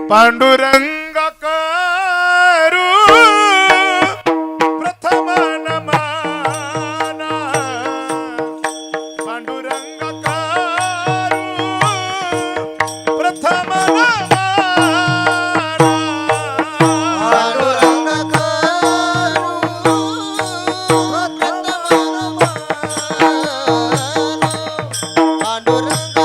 पांडुरंग करू प्रथम नमना पांडुरंग करू प्रथम नमना पांडुरंग करू प्रथम नमन पांडुरंग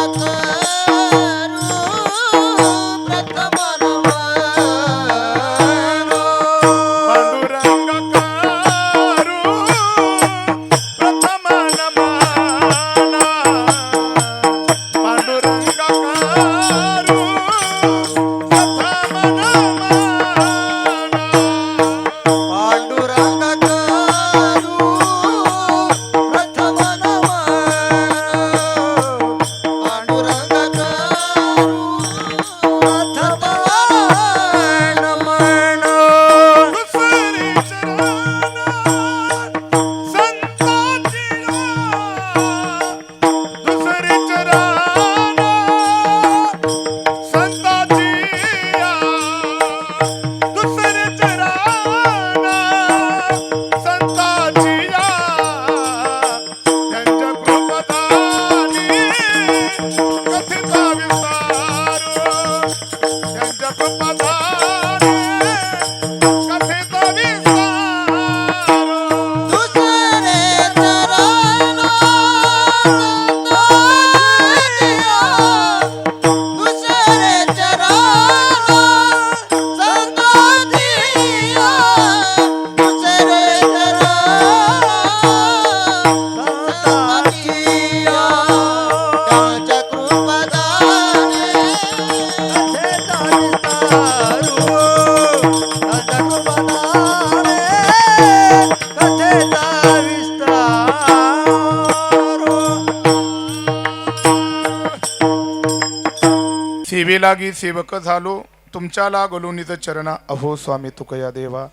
सेवे लागी सेवक झालो तुमच्या लागलो निज चरणा अहो स्वामी तुकया देवा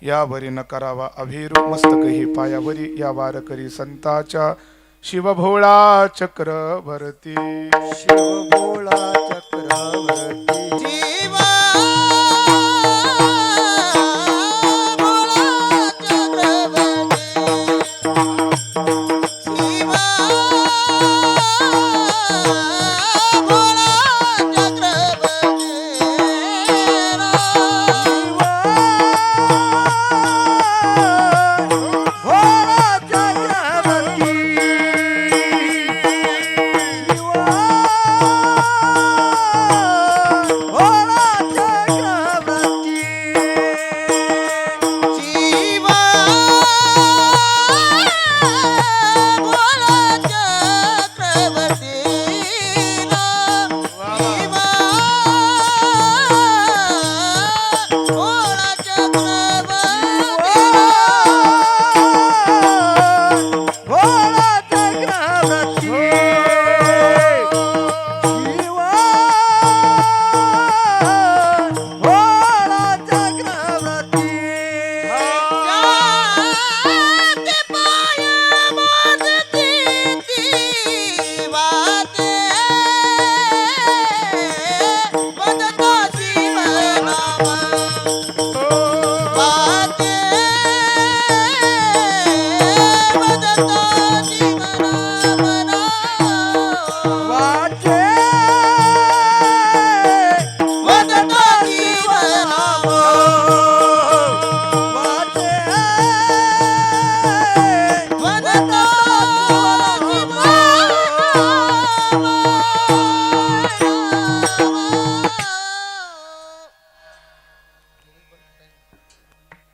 यावरी न करावा अभिरू मस्तक हे पायावरी या वार करी संताच्या शिवभोळा चक्रवर्ती शिवभोळा चक्रवर्ती जीवा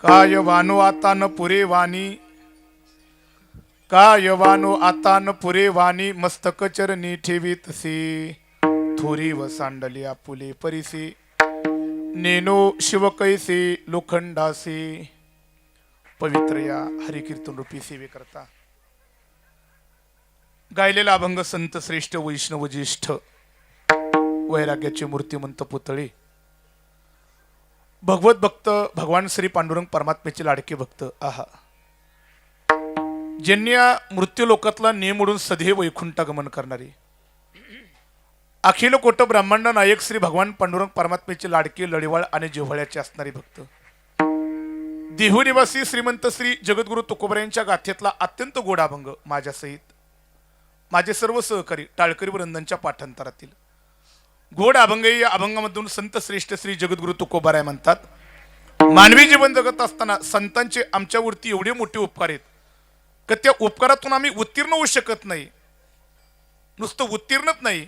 काय वानो आता न पुरे वाणी काय वानो आता न पुरे वाणी मस्तक चरणी ठेवीतसे थोरी व सांडली आपुले परिसे नेनो शिव कैसे लोखंडासे पवित्र या हरिकीर्तन रूपी सेवे करता गायलेला अभंग संत श्रेष्ठ वैष्णव ज्येष्ठ वैराग्याचे मूर्तिमंत पुतळे भगवत भक्त भगवान श्री पांडुरंग परमात्म्याचे लाडके भक्त आहा ज्यांनी या मृत्यू लोकातला नियम उडून सदैव वैकुंठ गमन करणारे अखिल कोट ब्रह्मांड नायक श्री भगवान पांडुरंग परमात्मेचे लाडके लढीवाळ आणि जिव्हाळ्याचे असणारे भक्त देहू निवासी श्रीमंत श्री जगद्गुरु तुकोबरायांच्या गाथेतला अत्यंत गोड अभंग माझ्यासहित माझे सर्व सहकारी टाळकरी वृंदांच्या पाठांतरातील गोड अभंग या अभंगामधून संत श्रेष्ठ श्री जगद्गुरु तुकोबाराय म्हणतात मानवी जीवन जगत असताना संतांचे आमच्यावरती एवढे मोठे उपकार आहेत की त्या उपकारातून आम्ही उत्तीर्ण होऊ शकत नाही. नुसतं उत्तीर्णच नाही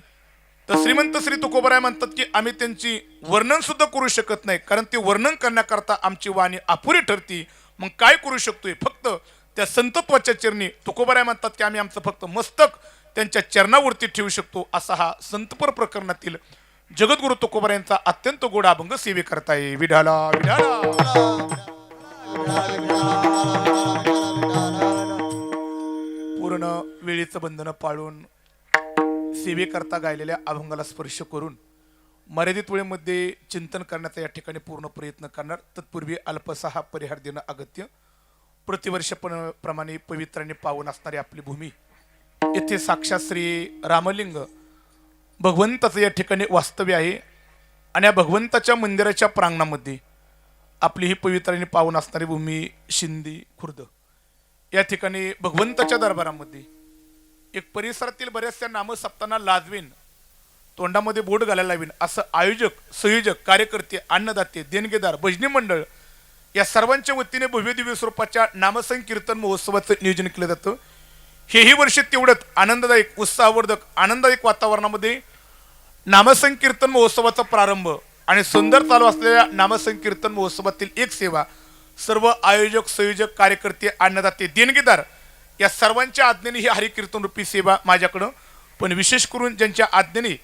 तर श्रीमंत श्री तुकोबराय म्हणतात की आम्ही त्यांची वर्णन सुद्धा करू शकत नाही, कारण ते वर्णन करण्याकरता आमची वाणी अपुरी ठरती. मग काय करू शकतोय? फक्त त्या संतत्वाच्या चरणी तुकोबराय म्हणतात की आम्ही आमचं फक्त मस्तक त्यांच्या चरणावरती ठेवू शकतो. असा हा संतपर प्रकरणातील जगद्गुरु तुकोबरायांचा अत्यंत गोड अभंग सेवे करताय. विढाला विढाला पूर्ण वेळेचं बंधन पाळून सेवेकरता गायलेल्या अभंगाला स्पर्श करून मर्यादित वेळेमध्ये चिंतन करण्याचा या ठिकाणी पूर्ण प्रयत्न करणार. तत्पूर्वी अल्पसा हा परिहार देणं अगत्य. प्रतिवर्षप्रमाणे पवित्र आणि पावन असणारी आपली भूमी येथे साक्षात श्री रामलिंग भगवंताचं या ठिकाणी वास्तव्य आहे आणि या भगवंताच्या मंदिराच्या प्रांगणामध्ये आपली ही पवित्र आणि पावन असणारी भूमी शिंदी खुर्द या ठिकाणी भगवंताच्या दरबारामध्ये एक परिसरातील बऱ्याचशा नामसप्तांना लाजवीन, तोंडामध्ये बोट घालायला लावीन असं आयोजक, संयोजक, कार्यकर्ते, अन्नदाते, देणगेदार, भजनी मंडळ या सर्वांच्या वतीने भव्य दिव्य स्वरूपाच्या नामसंकीर्तन महोत्सवाचं नियोजन केलं जातं. हेही वर्ष तेवढंच आनंददायक, उत्साहवर्धक, आनंददायक वातावरणामध्ये नामसंकीर्तन महोत्सवाचा प्रारंभ आणि सुंदर चालू असलेल्या नामसंकीर्तन महोत्सवातील एक सेवा सर्व आयोजक, संयोजक, कार्यकर्ते, अन्नदाते, देणगेदार या सर्वांच्या आज्ञेने ही हरिकीर्तन रूपी सेवा माझ्याकडं, पण विशेष करून ज्यांच्या आज्ञेने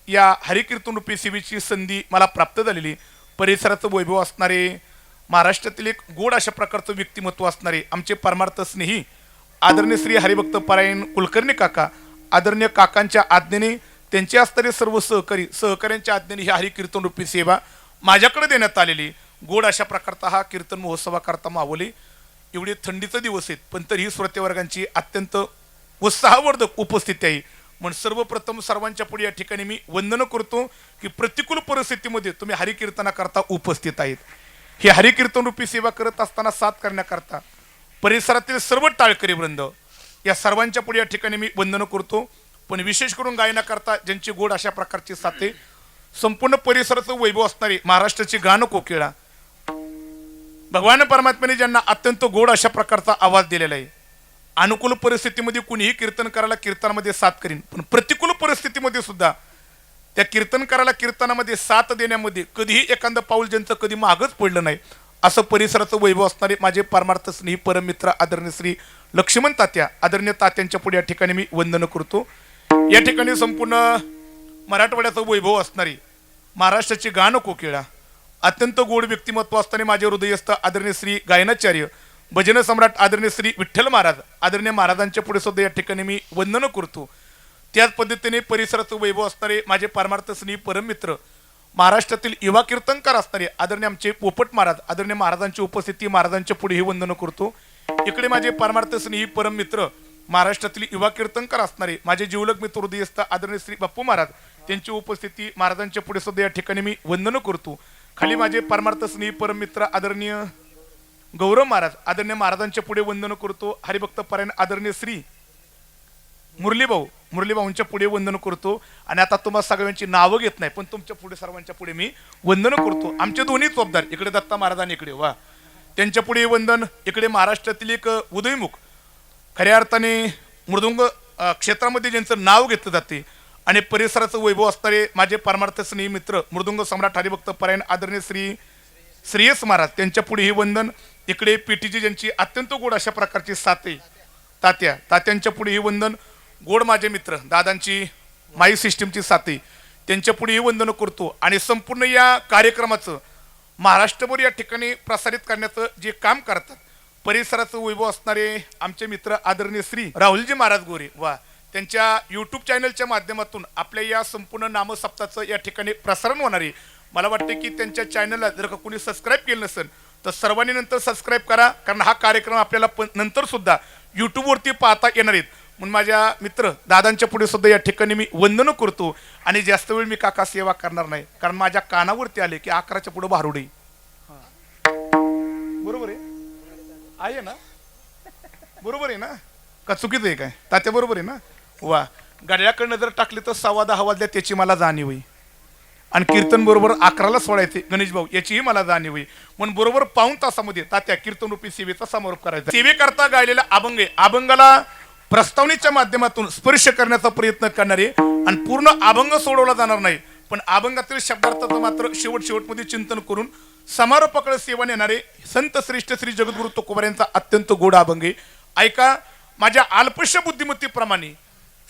या हरिकीर्तन रूपी सेवेची संधी मला प्राप्त झालेली, परिसराचं वैभव असणारे, महाराष्ट्रातील एक गोड अशा प्रकारचं व्यक्तिमत्व असणारे आमचे परमार्थ स्नेही आदरणीय श्री हरिभक्त पारायण कुलकर्णी काका, आदरणीय काकांच्या आज्ञेने त्यांचे असणारे सर्व सहकाऱ्यांच्या आज्ञेने ही हरिकीर्तन रूपी सेवा माझ्याकडे देण्यात आलेली. गोड अशा प्रकारचा हा कीर्तन महोत्सवाकरता मावली. एवढे थंडीचे दिवस आहेत पण तरीही श्रोतेवर्गांची अत्यंत उत्साहवर्धक उपस्थिती आहे. म्हणून सर्वप्रथम सर्वांच्या पुढे या ठिकाणी मी वंदन करतो की प्रतिकूल परिस्थितीमध्ये तुम्ही हरिकीर्तनाकरता उपस्थित आहेत. ही हरिकीर्तन रूपी सेवा करत असताना साथ करण्याकरता परिसरातील सर्व टाळकरी वृंद या सर्वांच्या पुढे या ठिकाणी मी वंदन करतो. पण विशेष करून गायनाकरता ज्यांची गोड अशा प्रकारची साथे, संपूर्ण परिसराचं वैभव असणारी महाराष्ट्राची गान कोकिळा, भगवान परमात्म्याने ज्यांना अत्यंत गोड अशा प्रकारचा आवाज दिलेला आहे. अनुकूल परिस्थितीमध्ये कुणीही कीर्तन करायला कीर्तनामध्ये साथ करीन, पण प्रतिकूल परिस्थितीमध्ये सुद्धा त्या कीर्तन करायला कीर्तनामध्ये साथ देण्यामध्ये कधीही एखादं पाऊल ज्यांचं कधी मागच पडलं नाही असं परिसराचं वैभव असणारे माझे परमार्थ स्नेही परममित्र आदरणीय श्री लक्ष्मण तात्या, आदरणीय तात्यांच्या पुढे या ठिकाणी मी वंदन करतो. या ठिकाणी संपूर्ण मराठवाड्याचं वैभव असणारी महाराष्ट्राची गान कोकिळा, अत्यंत गोड व्यक्तिमत्व असताना माझे हृदयस्थ आदरणीय श्री गायनाचार्य, भजन सम्राट आदरणीय श्री विठ्ठल महाराज, आदरणीय महाराजांच्या पुढे सुद्धा या ठिकाणी मी वंदन करतो. त्याच पद्धतीने परिसराचं वैभव असणारे माझे परमार्थ स्नेही परममित्र, महाराष्ट्रातील युवा कीर्तनकार असणारे आदरणीय आमचे पोपट महाराज, आदरणीय महाराजांची उपस्थिती महाराजांच्या पुढे हे वंदन करतो. इकडे माझे परमार्थ स्नेही परममित्र, महाराष्ट्रातील युवा कीर्तनकार असणारे माझे जीवलग मित्र हृदयस्थ आदरणीय श्री बाप्पू महाराज, त्यांची उपस्थिती महाराजांच्या पुढे सुद्धा या ठिकाणी मी वंदन करतो. खाली माझे परमार्थ स्नेही परममित्र आदरणीय गौरव महाराज, आदरणीय महाराजांच्या पुढे वंदन करतो. हरिभक्त पारायण आदरणीय श्री मुरलीभाऊंच्या पुढे वंदन करतो. आणि आता तुम्हाला सगळ्यांची नावं घेत नाही, पण तुमच्या पुढे सर्वांच्या पुढे मी वंदन करतो. आमचे दोन्ही चोपदार, इकडे दत्ता महाराज आणि इकडे वा, त्यांच्या पुढे वंदन. इकडे महाराष्ट्रातील एक उदयमुख, खऱ्या अर्थाने मृदुंग क्षेत्रामध्ये ज्यांचं नाव घेतलं जाते आणि परिसराचं वैभव असणारे माझे परमार्थ स्नेही मित्र मृदुंग सम्राट हरिभक्त पारायण आदरणीय श्री श्रेयस महाराज, त्यांच्या पुढे हे वंदन. इकडे पीटीजी ज्यांची अत्यंत गोड अशा प्रकारची साथे, तात्यांच्या पुढे हे वंदन. गोड माझे मित्र दादांची माई सिस्टीमची साथे, त्यांच्या पुढे हे वंदन करतो. आणि संपूर्ण या कार्यक्रमाचं महाराष्ट्रभर या ठिकाणी प्रसारित करण्याचं जे काम करतात परिसराचं वैभव असणारे आमचे मित्र आदरणीय श्री राहुलजी महाराज गोरे वा, त्यांच्या यूट्यूब चॅनलच्या माध्यमातून आपल्या या संपूर्ण नामसप्ताचं या ठिकाणी प्रसारण होणार आहे. मला वाटते की त्यांच्या चॅनलला जर का कोणी सबस्क्राईब केलं नसेल तर सर्वांनी नंतर सबस्क्राईब करा, कारण हा कार्यक्रम आपल्याला नंतर सुद्धा यूट्यूबवरती पाहता येणार आहेत. म्हणून माझ्या मित्र दादांच्या पुढे सुद्धा या ठिकाणी मी वंदन करतो आणि जास्त वेळ मी काका सेवा करणार नाही, कारण माझ्या कानावरती आले की 11च्या पुढे भारुडे. बरोबर आहे ना? बरोबर आहे ना? का चुकीचं आहे काय? तात्या बरोबर आहे ना? वा, गड्याकडनं जर टाकले तर 10:15 वाजल्या त्याची मला जाणीव आहे, आणि कीर्तन बरोबर 11ला सोडायचे गणेश भाऊ याचीही मला जाणीव आहे. म्हणून बरोबर पाऊण तासामध्ये तात्या कीर्तन रूपी सेवेचा समारोप करायचा. सेवेकरता गायलेला अभंग आहे. अभंगाला प्रस्तावनेच्या माध्यमातून स्पर्श करण्याचा प्रयत्न करणारे, आणि पूर्ण अभंग सोडवला जाणार नाही, पण अभंगातील शब्दार्थाचं मात्र शेवटमध्ये चिंतन करून समारोपाकडे सेवा नेणारे संत श्रेष्ठ श्री जगद्गुरु तुकोबार यांचा अत्यंत गोड अभंग आहे. ऐका, माझ्या अल्पशा बुद्धिमत्तेप्रमाणे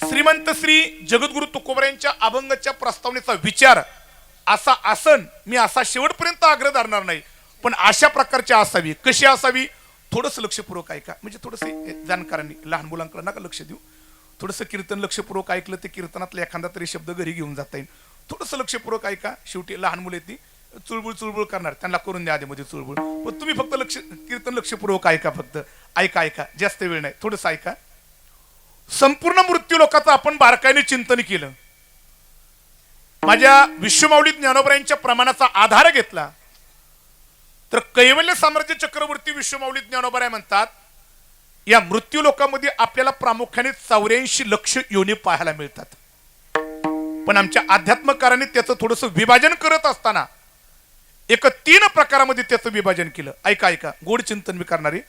श्रीमंत श्री जगद्गुरु तुकोबार यांच्या अभंगाच्या प्रस्तावनेचा विचार असा आसन मी असा शेवटपर्यंत आग्रह धरणार नाही, पण अशा प्रकारची असावी. कशी असावी? थोडंसं लक्षपूर्वक ऐका, म्हणजे थोडंसं जाणकारांनी, लहान मुलांकडे नका लक्ष देऊ, थोडंसं कीर्तन लक्षपूर्वक ऐकलं ते कीर्तनातला एखादा तरी शब्द घरी घेऊन जाता येईल. थोडंसं लक्षपूर्वक ऐका. शेवटी लहान मुलं ती चुळबुळ करणार, त्यांना करून द्या आधीमध्ये चुळबुळ, पण तुम्ही फक्त कीर्तन लक्षपूर्वक ऐका. फक्त ऐका, जास्त वेळ नाही, थोडंसं ऐका. संपूर्ण मृत्यू लोकांचं आपण बारकाईने चिंतन केलं. माझ्या विश्वमाऊली ज्ञानोबरायांच्या प्रमाणाचा आधार घेतला तर कैवल्य साम्राज्य चक्रवर्ती विश्वमाऊली ज्ञानोबराय म्हणतात, या मृत्यू लोकांमध्ये आपल्याला प्रामुख्याने 84 लक्ष योनी पाहायला मिळतात. पण आमच्या अध्यात्मकारांनी त्याचं थोडंसं विभाजन करत असताना एक 3 प्रकारामध्ये त्याचं विभाजन केलं. ऐका, गोड चिंतन मी करणारे.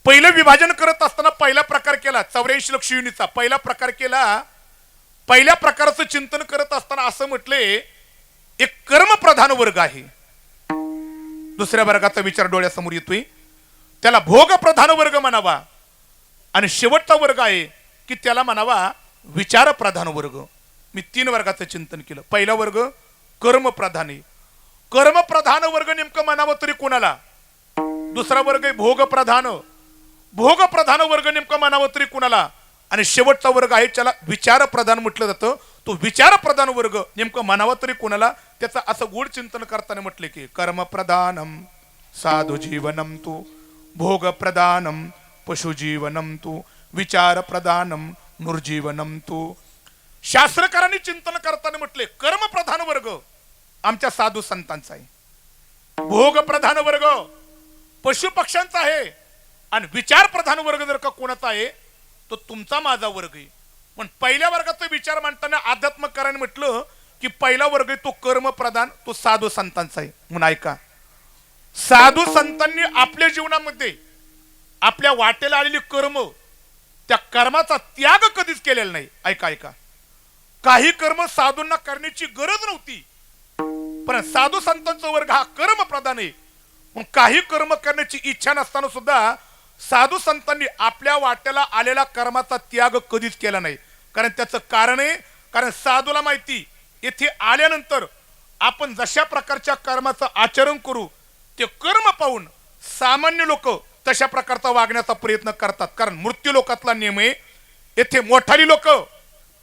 पहिलं विभाजन करत असताना पहिला प्रकार केला 84 लक्ष योनीचा. पहिला प्रकार केला, पहिल्या प्रकाराचं चिंतन करत असताना असं म्हटले, एक कर्मप्रधान वर्ग आहे. दुसऱ्या वर्गाचा विचार डोळ्यासमोर येतोय, त्याला भोगप्रधान वर्ग म्हणावा, आणि शेवटचा वर्ग आहे की त्याला म्हणावा विचारप्रधान वर्ग. मी 3 वर्गाचं चिंतन केलं. पहिला वर्ग कर्मप्रधान आहे. कर्मप्रधान वर्ग नेमकं म्हणावं तरी कोणाला? दुसरा वर्ग आहे भोगप्रधान. भोगप्रधान वर्ग नेमकं म्हणावं तरी कोणाला? आणि शेवटचा वर्ग आहे ज्याला विचारप्रधान म्हटलं जातं. तो विचारप्रधान वर्ग नेमकं म्हणावा तरी कोणाला? त्याचं असं गोड चिंतन करताना म्हटले की कर्मप्रधानम साधु जीवनम तू, भोगप्रधानम पशुजीवनम तू, विचारप्रधानम नृजीवनम तू. शास्त्रकारांनी चिंतन करताना म्हटले कर्मप्रधान वर्ग आमच्या साधू संतांचा आहे, भोगप्रधान वर्ग पशुपक्ष्यांचा आहे, आणि विचारप्रधान वर्ग जर का कोणाचा आहे तो तुमचा माझा वर्ग आहे. पण पहिल्या वर्गाचा विचार मांडताना अध्यात्मकारांनी म्हटलं की पहिला वर्ग आहे तो कर्मप्रधान, तो साधू संतांचा आहे. म्हणून ऐका, साधू संतांनी आपल्या जीवनामध्ये आपल्या वाटेला आलेली कर्म, त्या कर्माचा त्याग कधीच केलेला नाही. ऐका, काही कर्म साधूंना करण्याची गरज नव्हती, पण साधू संतांचा वर्ग हा कर्मप्रधान आहे. पण काही कर्म करण्याची इच्छा नसताना सुद्धा साधू संतांनी आपल्या वाट्याला आलेला कर्माचा त्याग कधीच केला नाही. कारण त्याचं कारण आहे, कारण साधूला माहिती येथे आल्यानंतर आपण जशा प्रकारच्या कर्माचं आचरण करू ते कर्म पाहून सामान्य लोक तशा प्रकारचा वागण्याचा प्रयत्न करतात. कारण मृत्यू लोकातला नियम आहे, येथे मोठाली लोक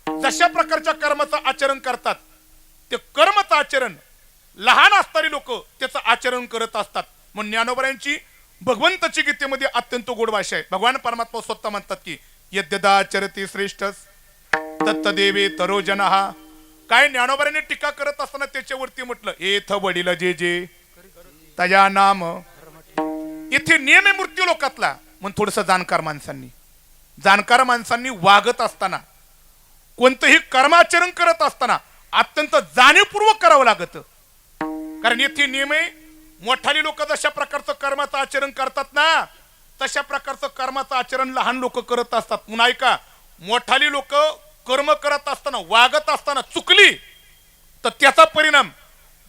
जशा प्रकारच्या कर्माचं आचरण करतात ते कर्माचं आचरण लहान असणारी लोक त्याचं आचरण करत असतात. म्हणून ज्ञानोबरायांची भगवंताची गीतेमध्ये अत्यंत गोड भाषा आहे. भगवान परमात्मा स्वतः म्हणतात की यद्यदाचरती श्रेष्ठ तत्तदेवे तरो जनः. काय ज्ञानोबरांनी टीका करत असताना त्याच्यावरती म्हटलं एथ वडील जे जे तया नाम. इथे नियम आहे मृत्यू लोकातला. म्हणून थोडस जाणकार माणसांनी वागत असताना, कोणतंही कर्माचरण करत असताना अत्यंत जाणीवपूर्वक करावं लागतं. कारण येथे नियम आहे, मोठाली लोक जशा प्रकारचं कर्माचं आचरण करतात ना तशा प्रकारचं कर्माचं आचरण लहान लोक करत असतात. म्हणून ऐका, मोठाली लोक कर्म करत असताना, वागत असताना चुकली तर त्याचा परिणाम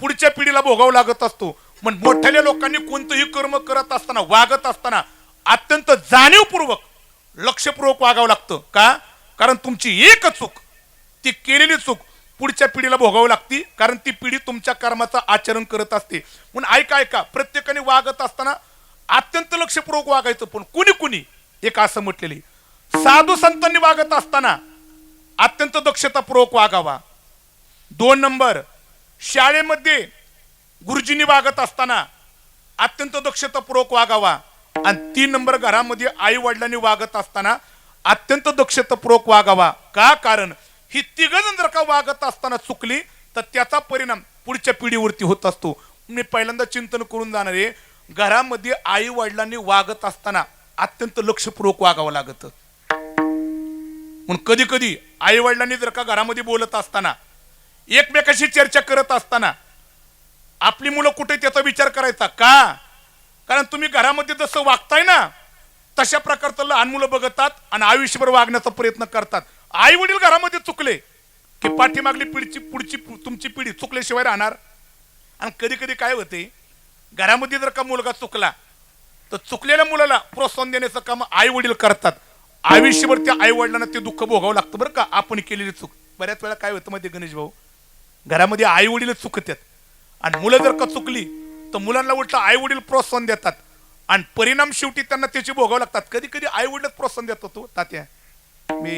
पुढच्या पिढीला भोगावा लागत असतो. पण मोठ्या लोकांनी कोणतंही कर्म करत असताना, वागत असताना अत्यंत जाणीवपूर्वक लक्षपूर्वक वागावं लागतं. का? कारण तुमची एक चूक, ती केलेली चूक पुढच्या पिढीला भोगावी लागती, कारण ती पिढी तुमच्या कर्माचं आचरण करत असते. म्हणून ऐका, प्रत्येकाने वागत असताना अत्यंत लक्षपूर्वक वागायचं. पण कुणी एक असं म्हटलेली, साधू संतांनी वागत असताना अत्यंत दक्षतापूर्वक वागावा. 2 नंबर, शाळेमध्ये गुरुजींनी वागत असताना अत्यंत दक्षतापूर्वक वागावा. आणि 3 नंबर, घरामध्ये आई वडिलांनी वागत असताना अत्यंत दक्षतापूर्वक वागावा. का? कारण ही तिघजण जर का वागत असताना चुकली तर त्याचा परिणाम पुढच्या पिढीवरती होत असतो. मी पहिल्यांदा चिंतन करून जाणार आहे, घरामध्ये आई वडिलांनी वागत असताना अत्यंत लक्षपूर्वक वागावं लागतं. म्हणून कधी कधी आई वडिलांनी जर का घरामध्ये बोलत असताना एकमेकाशी चर्चा करत असताना आपली मुलं कुठे त्याचा विचार करायचा का? कारण तुम्ही घरामध्ये जसं वागताय ना तशा प्रकारचं लहान मुलं बघतात आणि आयुष्यभर वागण्याचा प्रयत्न करतात. आई वडील घरामध्ये चुकले की पाठीमागली पुढची तुमची पिढी चुकल्याशिवाय राहणार. आणि कधी कधी काय होते, घरामध्ये जर का मुलगा चुकला तर चुकलेल्या मुलाला प्रोत्साहन देण्याचं काम आई वडील करतात. आयुष्यभर त्या आई वडिलांना ते दुःख भोगावं लागतं बरं का, आपण केलेली चूक. बऱ्याच वेळा काय होतं माहिती गणेश भाऊ, घरामध्ये आई वडीलच चुकतात आणि मुलं जर का चुकली तर मुलांना उलट आई वडील प्रोत्साहन देतात आणि परिणाम शेवटी त्यांना त्याची भोगावं लागतात. कधी कधी आई वडील प्रोत्साहन देतो. तो तात्या, मी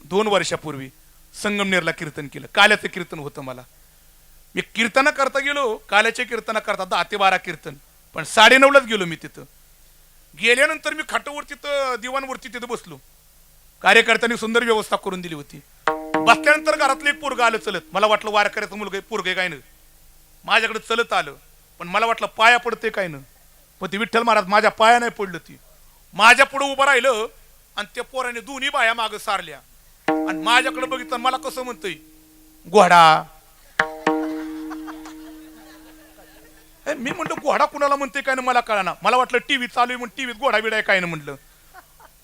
2 वर्षापूर्वी संगमनेरला कीर्तन केलं. काल्याचं कीर्तन होतं. मला मी कीर्तन करता गेलो, काल्याचे कीर्तन करता 10 ते 12 कीर्तन, पण 9:30लाच गेलो. मी तिथं गेल्यानंतर मी खाटावरती तर दिवाणवरती तिथं बसलो. कार्यकर्त्यांनी सुंदर व्यवस्था करून दिली होती. बसल्यानंतर घरातलं एक पोरगं आलं चलत. मला वाटलं वारकऱ्याचं मुलगा पोरगे काय ना, माझ्याकडे चलत आलं, पण मला वाटलं पाया पडते काय ना, पण ती विठ्ठल महाराज माझ्या पाया नाही पडलं. ती माझ्या पुढे उभं राहिलं आणि त्या पोराने दोन्ही बाया मागं सारल्या आणि माझ्याकडे बघितलं. मला कसं म्हणतोय, घोडा. मी म्हणलं घोडा कुणाला म्हणते काय ना, मला कळना. मला वाटलं टीव्ही चालू आहे म्हणून टीव्हीत घोडा बिडा काय ना म्हटलं.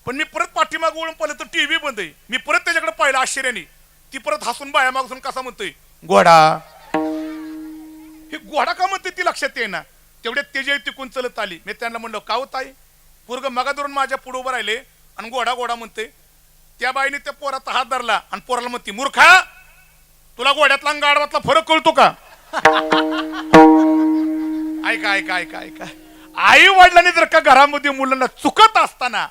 पण मी परत पाठीमाग वळून पाहिलं तर टीव्ही बंद आहे. मी परत त्याच्याकडे पाहिलं आश्चर्याने. ती परत हसून बाया मागून कसा म्हणतोय घोडा. हे घोडा का म्हणते ती लक्षात येईना. तेवढ्यात तेजे तिकून चलत आली. मी त्यांना म्हणलं का होत आहे, पोरग मगा धरून माझ्या पुढे उभं राहिले आणि घोडा घोडा म्हणते. त्या बाईने त्या पोराचा हात धरला आणि पोराला म्हणते, मूर्खा, तुला घोड्यातला आणि गाढवातला फरक कळतो का? ऐका ऐका ऐका ऐका, आई वडिलांनी जर का घरामध्ये मुलांना चुकत असताना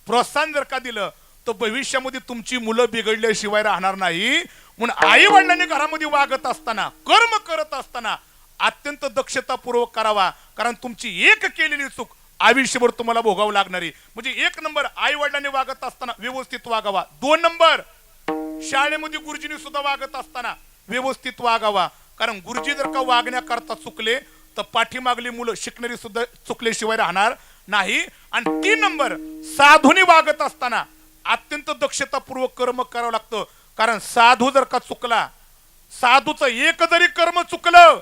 प्रोत्साहन जर का दिलं तर भविष्यामध्ये तुमची मुलं बिघडल्याशिवाय राहणार नाही. म्हणून आई वडिलांनी घरामध्ये वागत असताना, कर्म करत असताना अत्यंत दक्षतापूर्वक करावा. कारण तुमची एक केलेली चूक आयुष्यभर तुम्हाला भोगावं लागणार आहे. म्हणजे 1 नंबर आई वडिलांनी वागत असताना व्यवस्थित वागावा. 2 नंबर शाळेमध्ये गुरुजींनी सुद्धा वागत असताना व्यवस्थित वागावा. कारण गुरुजी जर का वागण्याकरता चुकले तर पाठीमागली मुलं शिकणारी सुद्धा चुकल्याशिवाय राहणार नाही. आणि 3 नंबर साधूनी वागत असताना अत्यंत दक्षतापूर्वक कर्म करावं लागतं. कारण साधू जर का चुकला, साधूचं एक जरी कर्म चुकलं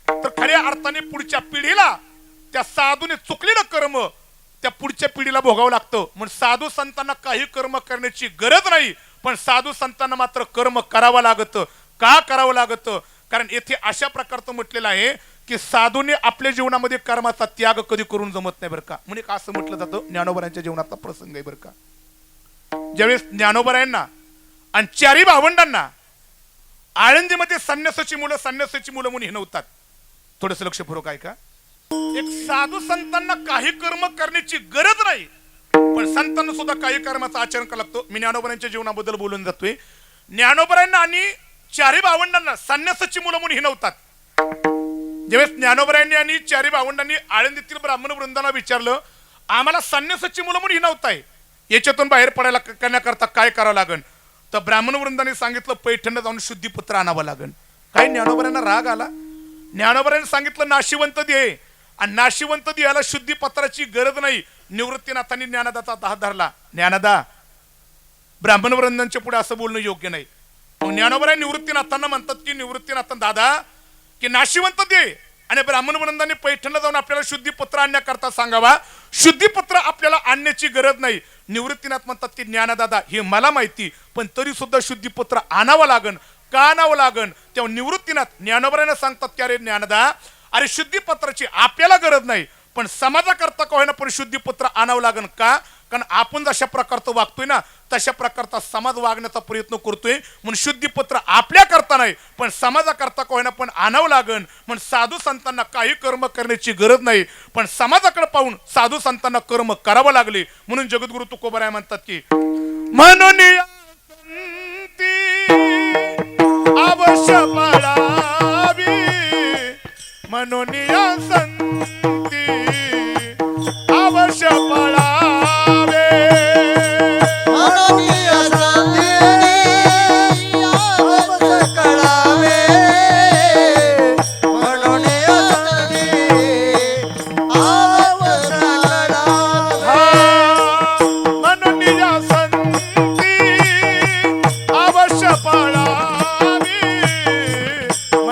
तर खऱ्या अर्थाने पुढच्या पिढीला त्या साधूने चुकलेलं कर्म त्या पुढच्या पिढीला भोगावं लागतं. म्हणून साधू संतांना काही कर्म करण्याची गरज नाही, पण साधू संतांना मात्र कर्म करावं लागतं. का करावं लागतं? कारण येथे अशा प्रकारचं म्हटलेलं आहे की साधूने आपल्या जीवनामध्ये कर्माचा त्याग कधी करून जमत नाही बरं का. म्हणजे असं म्हटलं जातं, ज्ञानोबरायांच्या जीवनातला प्रसंग आहे बरं का. ज्यावेळेस ज्ञानोबरायांना आणि 4 भावंडांना आळंदीमध्ये संन्यासाची मुलं म्हणून हिणवतात. थोडस लक्षपूर्वक ऐका. एक साधू संतांना काही कर्म करण्याची गरज नाही, पण संतांना सुद्धा काही कर्माचं आचरण करावं लागतं. मी ज्ञानोबरायांच्या जीवनाबद्दल बोलून जातोय. ज्ञानोबरायांना आणि 4 भावंडांना संन्यासाची मुलं म्हणून हिणवतात. ज्यावेळेस ज्ञानोबरायांनी आणि 4 भावंडांनी आळंदीतील ब्राह्मण वृंदाला विचारलं, आम्हाला संन्यासाची मुलं म्हणून हिणवताय, याच्यातून बाहेर पडायला करण्याकरता काय करावं लागेल? तर ब्राह्मण वृंदाने सांगितलं, पैठणला जाऊन शुद्धीपत्र आणावं लागेल. काही ज्ञानोबरायांना राग आला. ज्ञानोबरायांनी सांगितलं नाशिवंत दे, आणि नाशिवंत द्यायला शुद्धीपत्राची गरज नाही. निवृत्तीनाथांनी ज्ञानदाचा हात धरला. ज्ञानदा, ब्राह्मण वृंदांच्या पुढे असं बोलणं योग्य नाही. ज्ञानोबराय निवृत्तीनाथांना म्हणतात की निवृत्तीनाथांना दादा की नाशिवंत दे, आणि ब्राह्मण वृंदांनी पैठणला जाऊन आपल्याला शुद्धीपत्र आणण्याकरता सांगावा. शुद्धीपत्र आपल्याला आणण्याची गरज नाही. निवृत्तीनाथ म्हणतात की ज्ञानदादा, हे मला माहिती, पण तरी सुद्धा शुद्धीपत्र आणावं लागन. का आणावं लागन? तेव्हा निवृत्तीनाथ ज्ञानोबरायांना सांगतात की अरे ज्ञानदा, अरे शुद्धीपत्राची आपल्याला गरज नाही, पण समाजाकरता का होईना पण शुद्धीपत्र आणावं लागन. का? कारण आपण जशा प्रकारचं वागतोय ना तशा प्रकारचा समाज वागण्याचा प्रयत्न करतोय. म्हणून शुद्धीपत्र आपल्या करता नाही, पण समाजाकरता का होईना पण आणावं लागन. म्हणून साधू संतांना काही कर्म करण्याची गरज नाही, पण समाजाकडे पाहून साधू संतांना कर्म करावं लागले. म्हणून जगद्गुरु तुकोबाराय म्हणतात की म्हणून अवश्य पाळावी, म्हणून संती अवश्य पाळावे.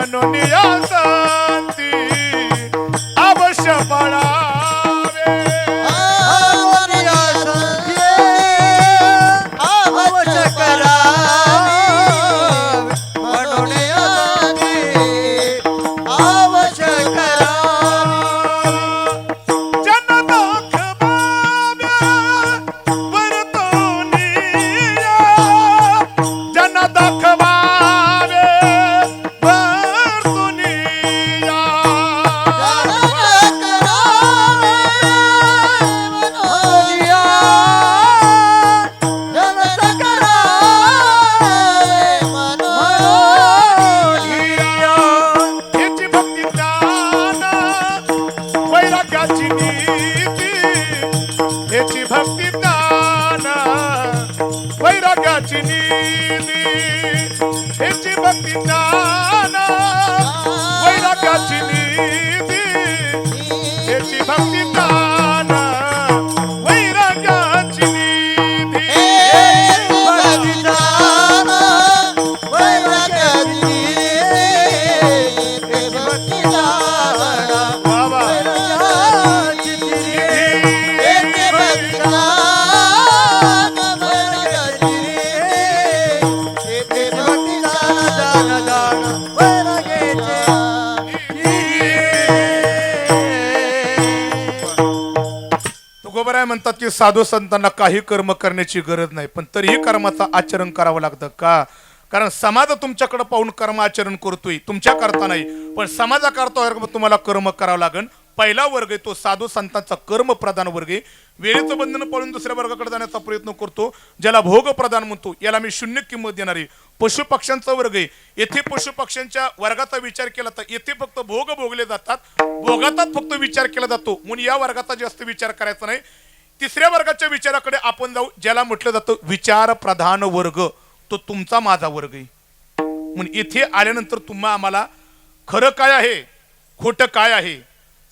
म्हणून या संती अवश्य पाळावे. आवनिया संध्ये अवश्य करावी. म्हणून यादी अवश्य करावी. जन दाखवाव्या वर्तुनिया, जन दाखवावे वर्तुनिया. ह्याची भक्ती ज्ञान वैराग्याची नीती, ह्याची भक्ती ज्ञान वैराग्याची नीती, ह्याची भक्ती ज्ञान वैराग्याची नीती, ह्याची भक्ती ज्ञान वैराग्याची नीती. बाबा तुकोबराय म्हणतात की साधू संतांना काही कर्म करण्याची गरज नाही, पण तरीही कर्माचं आचरण करावं लागतं. का? कारण समाज तुमच्याकडे पाहून कर्म आचरण करतोय, तुमच्या करता नाही, पण समाजाकरता तुम्हाला कर्म करावं लागेल. पहिला वर्ग आहे तो साधू संतांचा कर्म प्रधान वर्ग आहे. वेळेचं बंधन पाळून दुसऱ्या वर्गाकडे जाण्याचा प्रयत्न करतो, ज्याला भोग प्रधान म्हणतो, याला मी शून्य किंमत देणार आहे. पशु पक्ष्यांचा वर्ग आहे. येथे पशु पक्ष्यांच्या वर्गाचा विचार केला तर येथे फक्त भोग भोगले जातात, भोगातच फक्त विचार केला जातो, म्हणून या वर्गाचा जास्त विचार करायचा नाही. तिसऱ्या वर्गाच्या विचाराकडे आपण जाऊ, ज्याला म्हटलं जातं विचार प्रधान वर्ग. तो तुमचा माझा वर्ग आहे. म्हणून इथे आल्यानंतर तुम्हा आम्हाला खरं काय आहे, खोटं काय आहे,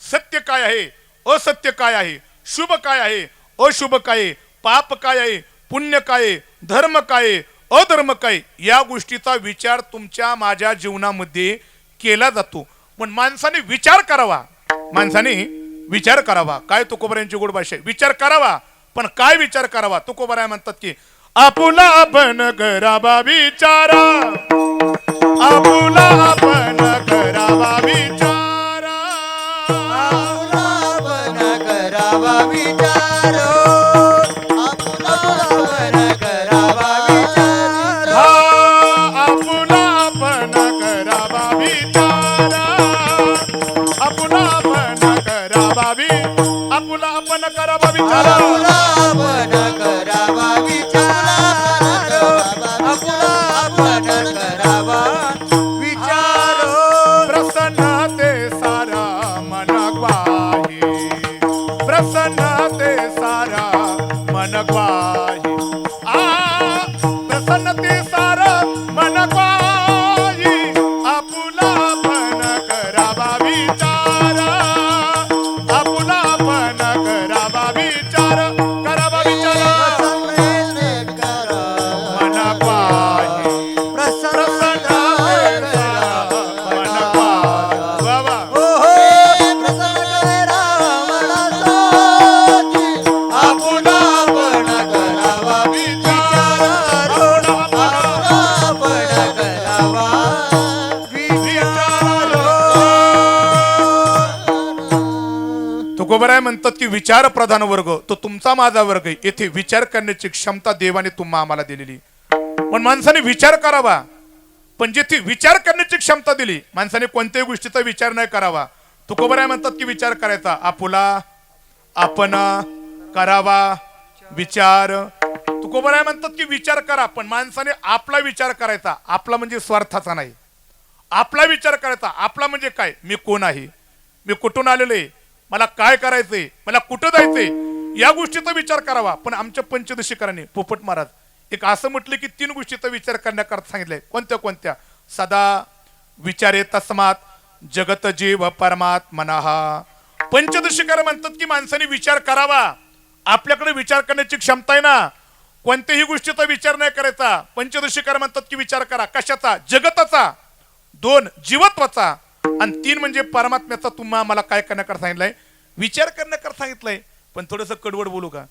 सत्य काय आहे, असत्य काय आहे, शुभ काय आहे, अशुभ काय आहे, पाप काय आहे, पुण्य काय आहे, धर्म काय आहे, अधर्म काय, या गोष्टीचा विचार तुमच्या माझ्या जीवनामध्ये केला जातो. पण माणसाने विचार करावा, माणसाने विचार करावा. काय तुकोबरायांची गोड भाषा आहे, विचार करावा. पण काय विचार करावा? तुकोबराय म्हणतात की आपुला आपण करावा विचारा, आपुला आपण करावा विचारा, करावा विचार. हा आपुला आपण करावा विचारा, आपुला आपण करावा आपुला आपण करावा विचारा. प्रसन्नते सारा मन ग्वाही, प्रसन्नते सारा मन ग्वाही. प्रसन्नते सारा मन ग्वाही, आपुला पण करावा विचारा, आपुला पण करावा विचार, करावा विचार मन ग्वाही. तुकोबराय म्हणतात की विचार प्रधान वर्ग तो तुमचा माझा वर्ग आहे. येथे विचार करण्याची क्षमता देवाने तुम्हा आम्हाला दिलेली. पण माणसाने विचार करावा, पण जिथे विचार करण्याची क्षमता दिली माणसाने कोणत्याही गोष्टीचा विचार नाही करावा. तुकोबराय म्हणतात की विचार करायचा, आपुला आपण करावा विचार. तुकोबराय म्हणतात की विचार करा, पण माणसाने आपला विचार करायचा. आपला म्हणजे स्वार्थाचा नाही, आपला विचार करायचा. आपला म्हणजे काय, मी कोण आहे, मी कुठून आलेलो आहे, मला काय करायचंय, मला कुठं जायचंय, या गोष्टीचा विचार करावा. पण आमच्या पंचदशीकरांनी पोपट महाराज एक असं म्हटलं की 3 गोष्टीचा विचार करण्याकरता सांगितलंय. कोणत्या कोणत्या? सदा विचारे तस्मात जगत जीव परमात्मनः. पंचदशीकर म्हणतात की माणसाने विचार करावा. आपल्याकडे विचार करण्याची क्षमता आहे ना, कोणत्याही गोष्टीचा विचार नाही करायचा. पंचदशीकर म्हणतात की विचार करा. कशाचा? जगताचा. 2 जीवत्वाचा आणि 3 म्हणजे परमात्म्याचा तुम्हा मला काय करण्याकर सांगितलंय, विचार करण्याकर सांगितलंय. पण थोडंसं कडवड बोलू का,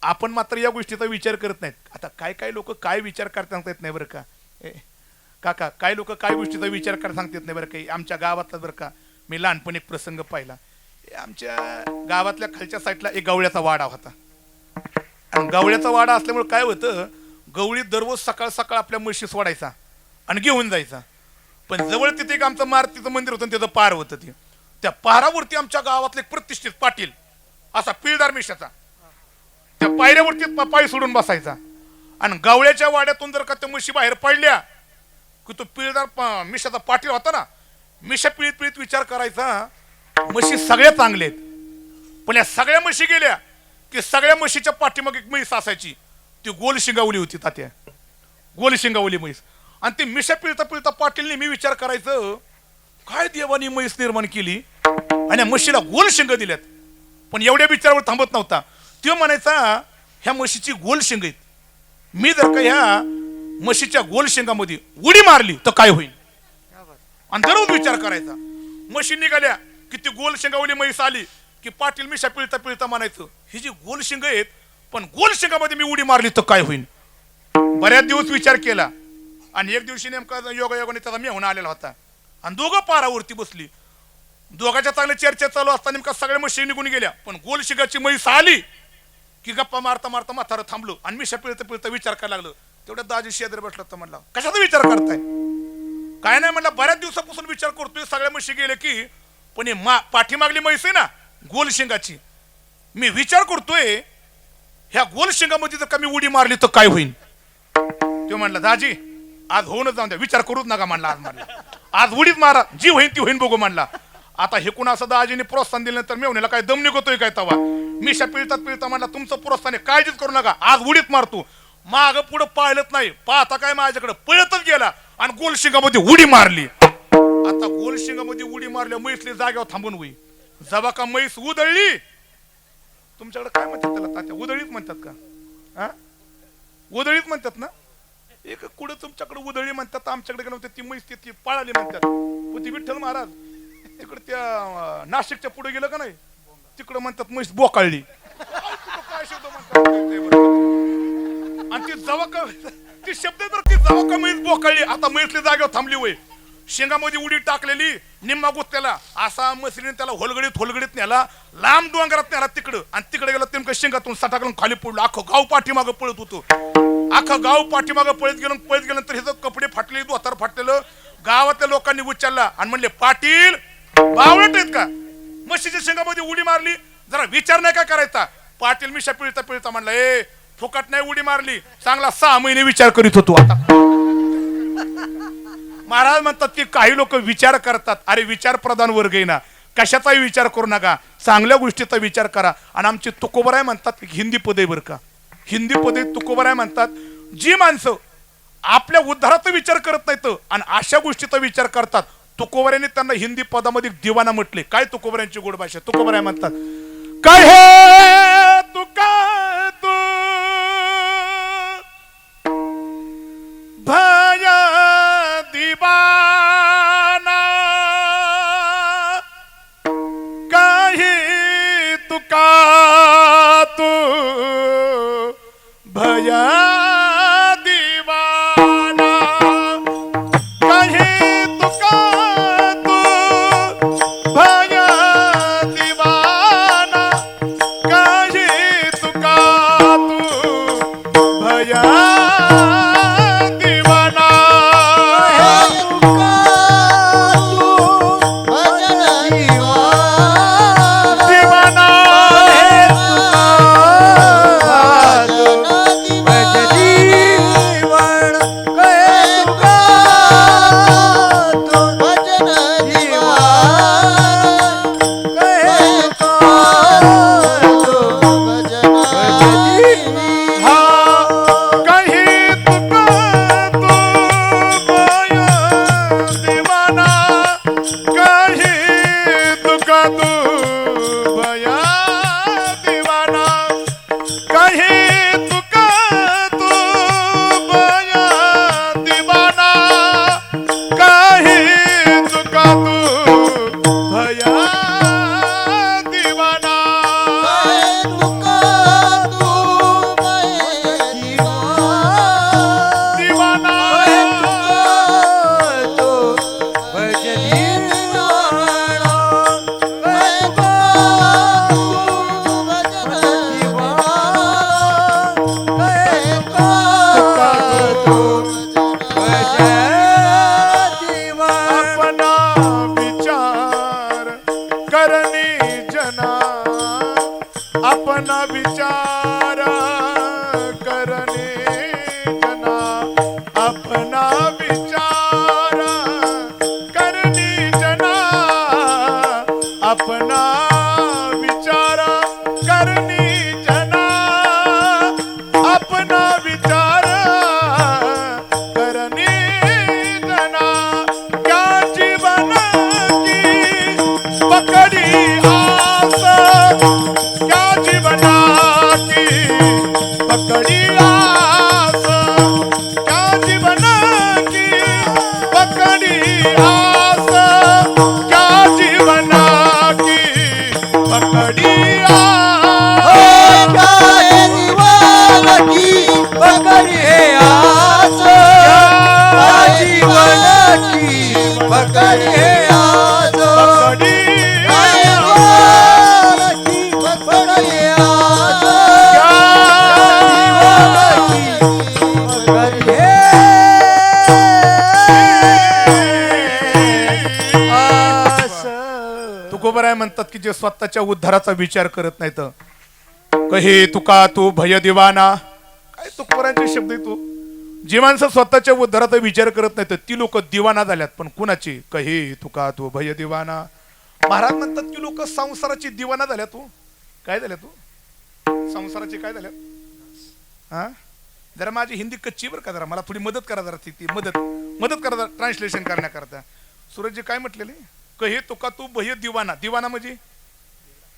आपण मात्र या गोष्टीचा विचार करत नाहीत. आता काय काय लोक काय विचार करता सांगता येत नाही बरं का. काका काय लोक काय गोष्टीचा विचार करता सांगता येत नाही बरं काही. आमच्या गावातला बरं का मी लहानपणी एक प्रसंग पाहिला. आमच्या गावातल्या खालच्या साईडला एक गवळ्याचा वाडा होता. आणि गवळ्याचा वाडा असल्यामुळे काय होतं, गवळी दररोज सकाळ सकाळ आपल्या म्हशी सोडायचा आणि घेऊन जायचा. पण जवळ तिथे एक आमचं मारुतीचं मंदिर होतं, त्याचं पार होतं. ते त्या पारावरती आमच्या गावातले एक प्रतिष्ठित पाटील असा पिळदार मिशाचा त्या पायऱ्यावरती पाय सोडून बसायचा. आणि गवळ्याच्या वाड्यातून जर का त्या म्हशी बाहेर पडल्या की तो पिळदार मिशाचा पाटील होता ना, मिशा पिळीत पिळीत विचार करायचा, म्हशी सगळ्या चांगल्या आहेत. पण या सगळ्या म्हशी गेल्या की सगळ्या म्हशीच्या पाठीमागे एक म्हैस असायची, ती गोल शिंगावली होती. तात्या गोल शिंगावली म्हैस. आणि ती मिशा पिळता पिळता पाटील नेहमी विचार करायचं, काय देवानी म्हैस निर्माण केली आणि म्हशीला गोल शिंग दिल्यात. पण एवढ्या विचारावर थांबत नव्हता. तो म्हणायचा, ह्या म्हशीची गोल शिंग आहेत, मी जर का ह्या म्हशीच्या गोल शिंगामध्ये उडी मारली तर काय होईल. आणि दररोज विचार करायचा. म्हशी निघाल्या की ती गोल शिंगावली म्हैस आली की पाटील मिशा पिळता पिळता म्हणायचं, ही जी गोल शिंग आहेत पण गोल शिंगामध्ये मी उडी मारली तर काय होईल. बऱ्याच दिवस विचार केला आणि एक दिवशी नेमका योगायोगाने त्याचा मेहुणा आलेला होता. आणि दोघं पारावरती बसली. दोघांच्या चांगल्या चर्चा चालू असता नेमका सगळ्या म्हशी निघून गेल्या. पण गोल शिंगाची म्हैस आली की गप्पा मारता मारता म्हातारं थांबलो आणि मिशा पिळता पिळता विचार करायला लागलं. तेवढ्या दाजी शेजारी बसला तर म्हणला, कशाचा विचार करताय. काय नाही म्हणलं, बऱ्याच दिवसापासून विचार करतोय, सगळ्या म्हशी गेले की, पण ही पाठीमागली म्हैस आहे ना गोल शिंगाची, मी विचार करतोय ह्या गोल शिंगामध्ये जर का मी उडी मारली तर काय होईल. तो म्हणला, दाजी आज होऊनच जाऊन द्या, विचार करूच नका म्हणला. आज म्हणला आज उडीच मारा, जी होईन ती होईन बघू म्हणला. आता हे कुणा असं दाजीने प्रोत्साहन दिल्यानंतर मेवण्याला काय दम निघतोय काय तवा. मिशा पिळतात पिळता म्हणला, तुमचं प्रोत्साहन आहे, काळजीच करू नका, आज उडीत मारतो. माग पुढं पाळत नाही, पाहता काय माझ्याकडे पळतच गेला आणि गोल शिंगामध्ये उडी मारली. आता गोल शिंगामध्ये उडी मारल्या म्हैसली जागेवर थांबून होई. जबा का म्हैस उधळली, तुमच्याकडे काय म्हणतात त्याला तात्या, उधळीत म्हणतात का. हा उधळीत म्हणतात ना. एक कुठं तुमच्याकडे उधळी म्हणतात, आमच्याकडे गेलं ती म्हैस ती पळाली म्हणतात. पण ती विठ्ठल महाराज तिकडे त्या नाशिकच्या पुढे गेलं का नाही, तिकडे म्हणतात म्हैस बोकाळली. काय शब्द म्हणतात आणि ती जवा का ती शब्द तर ती जवा का म्हैस बोकाळली. आता म्हैसली जागेवर थांबली होय. शेंगामध्ये उडी टाकलेली, निम्मा गुत्त्याला असा म्हशीने त्याला होलगडीत नेला, लांब डोंगरात नेला तिकडं. आणि तिकडे गेला नेमकं शेंगातून सटाकून खाली पडलो. अख्खं गाव पाठीमागं पळत होतो. अख्खं गाव पाठीमागं पळत गेल्यानंतर हे कपडे फाटले, धोतर फाटलेलं. गावातल्या लोकांनी उचलला आणि म्हणले, पाटील बावळट आहेत का, म्हशीच्या शेंगामध्ये उडी मारली, जरा विचार नाही काय करायचा. पाटील मिशा पिळता पिळता म्हणला, ए फुकट नाही उडी मारली, चांगला 6 महिने विचार करीत होतो. आता महाराज म्हणतात की काही लोक विचार करतात. अरे विचार प्रधान वर्ग आहे ना, कशाचाही विचार करू नका, चांगल्या गोष्टीचा विचार करा. आणि आमचे तुकोबराय म्हणतात, हिंदी पदे बर का, हिंदी पदे तुकोबराय म्हणतात, जी माणसं आपल्या उद्धाराचा विचार करत नाहीत आणि अशा गोष्टीचा विचार करतात, तुकोबऱ्याने त्यांना हिंदी पदामध्ये दिवाना म्हटले. काय तुकोबऱ्यांची गोड भाषा. तुकोबराय म्हणतात, काय हे तुका तू भया दिवाना, काही तुका तू भया दिवाना, काही तुका तू भया दिवाना, काही तुका तू भया काही अपना विचार करणे जना अपना विचार करणे जना अपना विचार करणे जना अपना विचार करणे जना क्या जीवन की पकड़ी आस क्या जीवना की पकड़ी आस क्या जीवना की पकड़ी आस क्या जीवना की पकड़ी आस काय जीवन की पकडी हे आस काय जीवन की पकडी हे आस पकड़ी काय जीवन की पकडी हे आस काय जीवन की पकडी हे आस तुकोबर आहे म्हणतात की जे स्वतःच्या उद्धाराचा विचार करत नाहीत कहे तुका तू भय दिवाना काय तुकोबरांचे शब्द आहे तू जी माणसं स्वतःच्या उद्धाराचा विचार करत नाहीत ती लोक दिवाना झाल्यात पण कुणाची कहे तुका तू भय दिवाना महाराज म्हणतात की लोक संसाराची दिवाना झाल्या तू काय झाल्या तू संसाराची काय झाल्या हा जरा माझी हिंदी कच्ची बरं का जरा मला थोडी मदत करा जरा ती मदत करा जरा ट्रान्सलेशन करण्याकरता सूरजजी काय म्हटलेले कहे तुका तू भय दिवाना दिवाना म्हणजे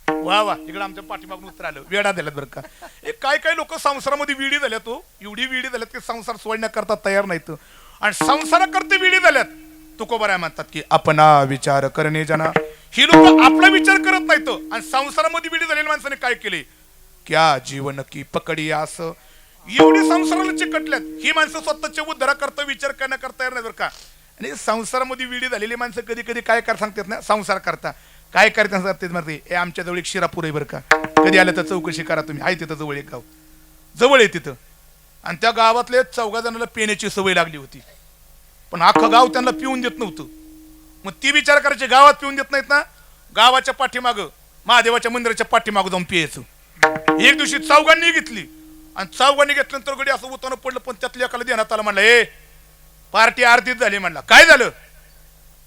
वा वा इकडे आमच्या पाठीमागून उत्तर आलं वेडा झाल्यात बरं का एक काय काय लोक संसारामध्ये विडी झाल्यात तो एवढी विडी झाल्यात की संसार सोडण्याकरता तयार नाहीत आणि संसाराकरते विडी झाल्यात तुकोबराय म्हणतात की अपना विचार करणे जना ही लोक आपला विचार करत नाहीत आणि संसारामध्ये विडी झालेल्या माणसाने काय केले क्या जीवन की पकडी आस एवढी संसाराला चिकटल्यात ही माणसं स्वतःच्या उद्धाराकरता विचार करण्याकरता तयार नाही बरं का आणि संसारामध्ये विडी झालेली माणसं कधी कधी काय कर सांगतात ना संसार करता काय करतात सांगतात म्हणते हे आमच्या जवळ एक शिरापूर आहे बरं का कधी आलं तर चौकशी करा तुम्ही आहे तिथं जवळ एक गाव जवळ आहे तिथं आणि त्या गावातले 14 जणांना पिण्याची सवय लागली होती पण अख्खं गाव त्यांना पिऊन देत नव्हतं मग ती विचार करायची गावात पिऊन देत नाहीत ना गावाच्या पाठीमागं महादेवाच्या मंदिराच्या पाठीमागं जाऊन पियायचं एक दिवशी 14 घेतली आणि 14 घेतल्यानंतर गडी असं उतावणं पडलं पण त्यातल्या एकाला देण्यात आलं म्हणलं ए पार्टी आरतीच झाली म्हणला काय झालं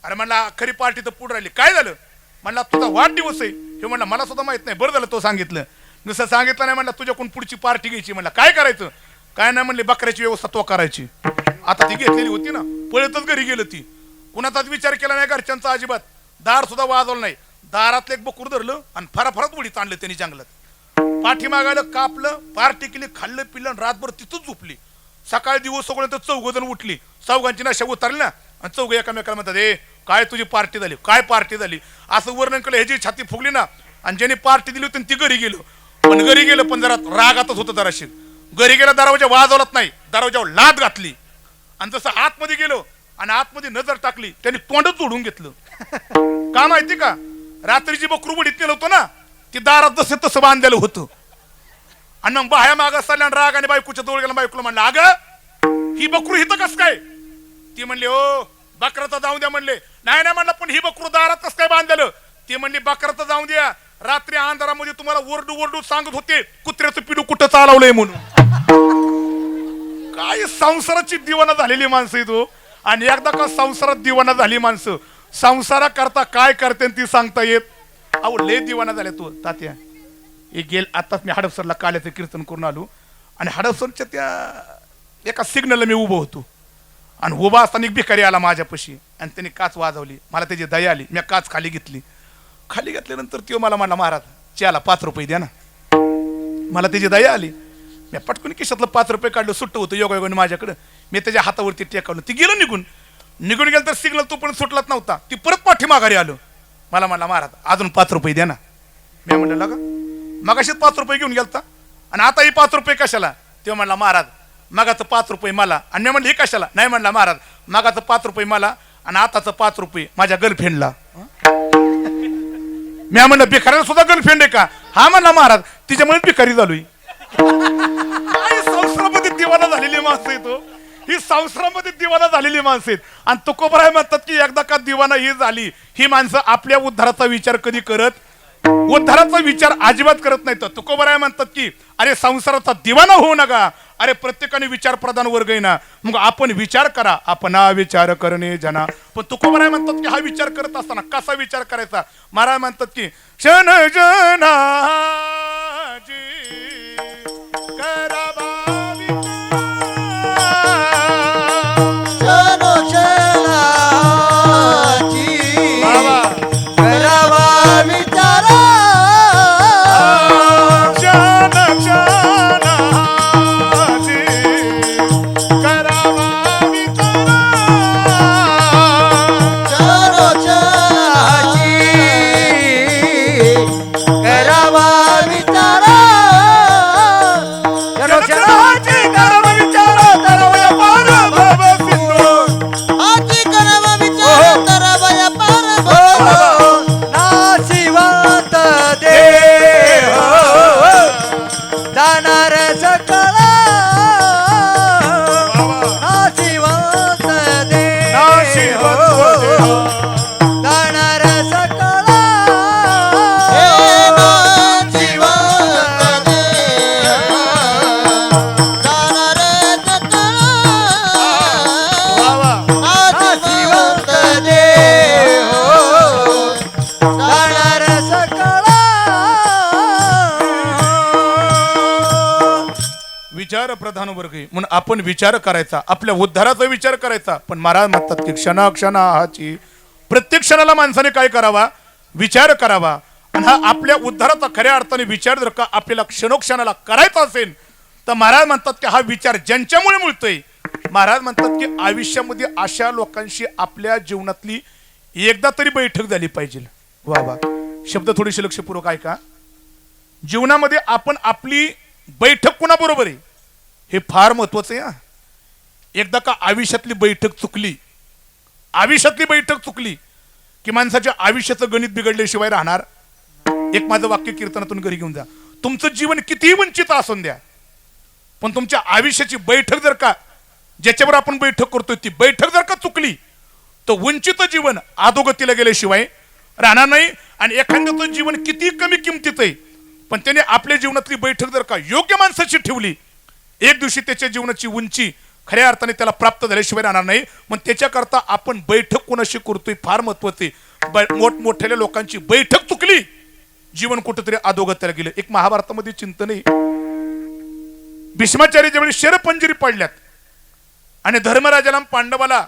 अरे म्हणला खरी पार्टी तर पुढे राहिली काय झालं म्हणला तुझा वाढदिवस आहे हे म्हणला मला सुद्धा माहित नाही बरं झालं तो सांगितलं नुसतं सांगितलं नाही म्हणला तुझ्याकडून पुढची पार्टी घ्यायची म्हणला काय करायचं काय नाही म्हणले बकऱ्याची व्यवस्था तो करायची आता ती घेतलेली होती ना पळतच घरी गेलं ती कुणाचाच विचार केला नाही घरच्यांचा अजिबात दार सुद्धा वाजवलं नाही दारातलं एक बकूर धरलं आणि फराफरात उडीत आणलं त्यांनी जंगलात पाठीमागायला कापलं पार्टी केली खाल्लं पिल्लं रातभर तिथंच झोपली सकाळी दिवस सगळं तर 14 जण उठली 14 नशा उतरली ना आणि 14 एकामेकाला म्हणतात ए काय तुझी पार्टी झाली काय पार्टी झाली असं वर्णन केलं ह्याची छाती फुगली ना आणि ज्याने पार्टी दिली होती ती घरी गेलो पण घरी गेलं पण जरा रागातच होतं जराशी घरी गेला दरवाजा वाजवलाच नाही दरवाजावर लाद घातली आणि जसं आतमध्ये गेलो आणि आतमध्ये नजर टाकली त्यांनी तोंडच जोडून घेतलं का माहिती का रात्रीची बकरू बडीत नेलं होतं ना ती दारात जसं तसं बांधलेलं होतं आणि मग बाह्या माग असताना राग आणि बायकोच्या जवळ गेला बायकोला म्हणलं अगं ही बकरू हिथं कस काय ती म्हणली ओ बकराचं जाऊ द्या म्हणले नाही नाही म्हणलं पण ही बकरू दारात कस काय बांधलेलं ती म्हणली बकराचं जाऊ द्या रात्री अंधारामध्ये तुम्हाला ओरडू ओरडू सांगत होते कुत्र्याचं पिडू कुठं चालवलंय म्हणून काय संसाराची दिवाना झालेली माणसं तो आणि एकदा का संसारात दिवाना झाली माणसं संसारा करता काय करते ती सांगता येत अहो लय दिवाना झाले तू तात्या एक गेल आताच मी हडपसरला काल्याचं कीर्तन करून आलो आणि हडपसरच्या त्या एका सिग्नलला मी उभं होतो आणि उभा असताना एक भिकारी आला माझ्यापाशी आणि त्याने काच वाजवली मला त्याची दया आली मी काच खाली घेतल्यानंतर तो मला म्हणला महाराज चहाला 5 रुपये द्या ना मला त्याची दया आली मी पटकन खिशातलं 5 रुपये काढलं सुट्ट होतं योगायोगाने माझ्याकडं मी त्याच्या हातावरती टेकवलं ती गेलं निघून गेलं तर सिग्नल तो पण सुटलाच नव्हता ती परत पाठीमाघारी आलो मला म्हणला महाराज अजून 5 रुपये द्या ना मी म्हणलं का मगाशीच 5 रुपये घेऊन गेलता आणि आता ही 5 रुपये कशाला ते म्हणला महाराज मगाचं 5 रुपये मला आणि मी म्हणलं हे कशाला नाही म्हणला महाराज मगाचं 5 रुपये मला आणि आताचं 5 रुपये माझ्या गर्लफ्रेंडला मी म्हणलं भिकाऱ्याला सुद्धा गर्लफ्रेंड आहे का हा म्हणला महाराज तिच्यामुळे भिकारी झालोय संसारामध्ये दिवाना झालेली माणसं येतो ही संसारामध्ये दिवाना झालेली माणसं आहेत आणि तुकोबराय म्हणतात की एकदा का दिवाना ही झाली ही माणसं आपल्या उद्धाराचा विचार कधी करत उद्धाराचा विचार अजिबात करत नाही. तर तुकोबराय म्हणतात की अरे संसाराचा दिवाना होऊ नका. अरे प्रत्येकाने विचार प्रधान वर्ग आहे ना, मग आपण विचार करा. आपण विचार करणे जना. पण तुकोबराय म्हणतात की हा विचार करत असताना कसा विचार करायचा. महाराज म्हणतात की क्षण जना विचार प्रधान वर्ग आहे म्हणून आपण विचार करायचा. आपल्या उद्धाराचा विचार करायचा. पण महाराज म्हणतात की क्षणाक्षणाची प्रत्येक क्षणाला माणसाने काय करावा, विचार करावा. आणि हा आपल्या उद्धाराचा खऱ्या अर्थाने विचार जर का आपल्याला क्षणोक्षणाला करायचा असेल तर महाराज म्हणतात की हा विचार ज्यांच्यामुळे मिळतोय. महाराज म्हणतात की आयुष्यामध्ये अशा लोकांशी आपल्या जीवनातली एकदा तरी बैठक झाली पाहिजे. वा वा, शब्द थोडीशी लक्षपूर्वक ऐका. जीवनामध्ये आपण आपली बैठक कुणाबरोबर आहे हे फार महत्वाचं आहे. एकदा का आयुष्यातली बैठक चुकली, आयुष्यातली बैठक चुकली की माणसाच्या आयुष्याचं गणित बिघडल्याशिवाय राहणार. एक माझं वाक्य कीर्तनातून घरी घेऊन जा. तुमचं जीवन कितीही वंचित असून द्या, पण तुमच्या आयुष्याची बैठक जर का ज्याच्यावर आपण बैठक करतोय ती बैठक जर का चुकली तर वंचित जीवन अधोगतीला गेल्याशिवाय राहणार नाही. आणि एखाद्याचं जीवन किती कमी किमतीत आहे पण त्याने आपल्या जीवनातली बैठक जर का योग्य माणसाची ठेवली, एक दिवशी त्याच्या जीवनाची उंची खऱ्या अर्थाने त्याला प्राप्त झाल्याशिवाय राहणार नाही. मग त्याच्याकरता आपण बैठक कोणाशी करतोय फार महत्वाचे. मोठमोठ्या लोकांची बैठक चुकली, जीवन कुठेतरी अधोगतीला गेलं. एक महाभारतामध्ये चिंतन आहे. भीष्माचार्य ज्यावेळी शरपंजरी पडल्यात आणि धर्मराजाला पांडवाला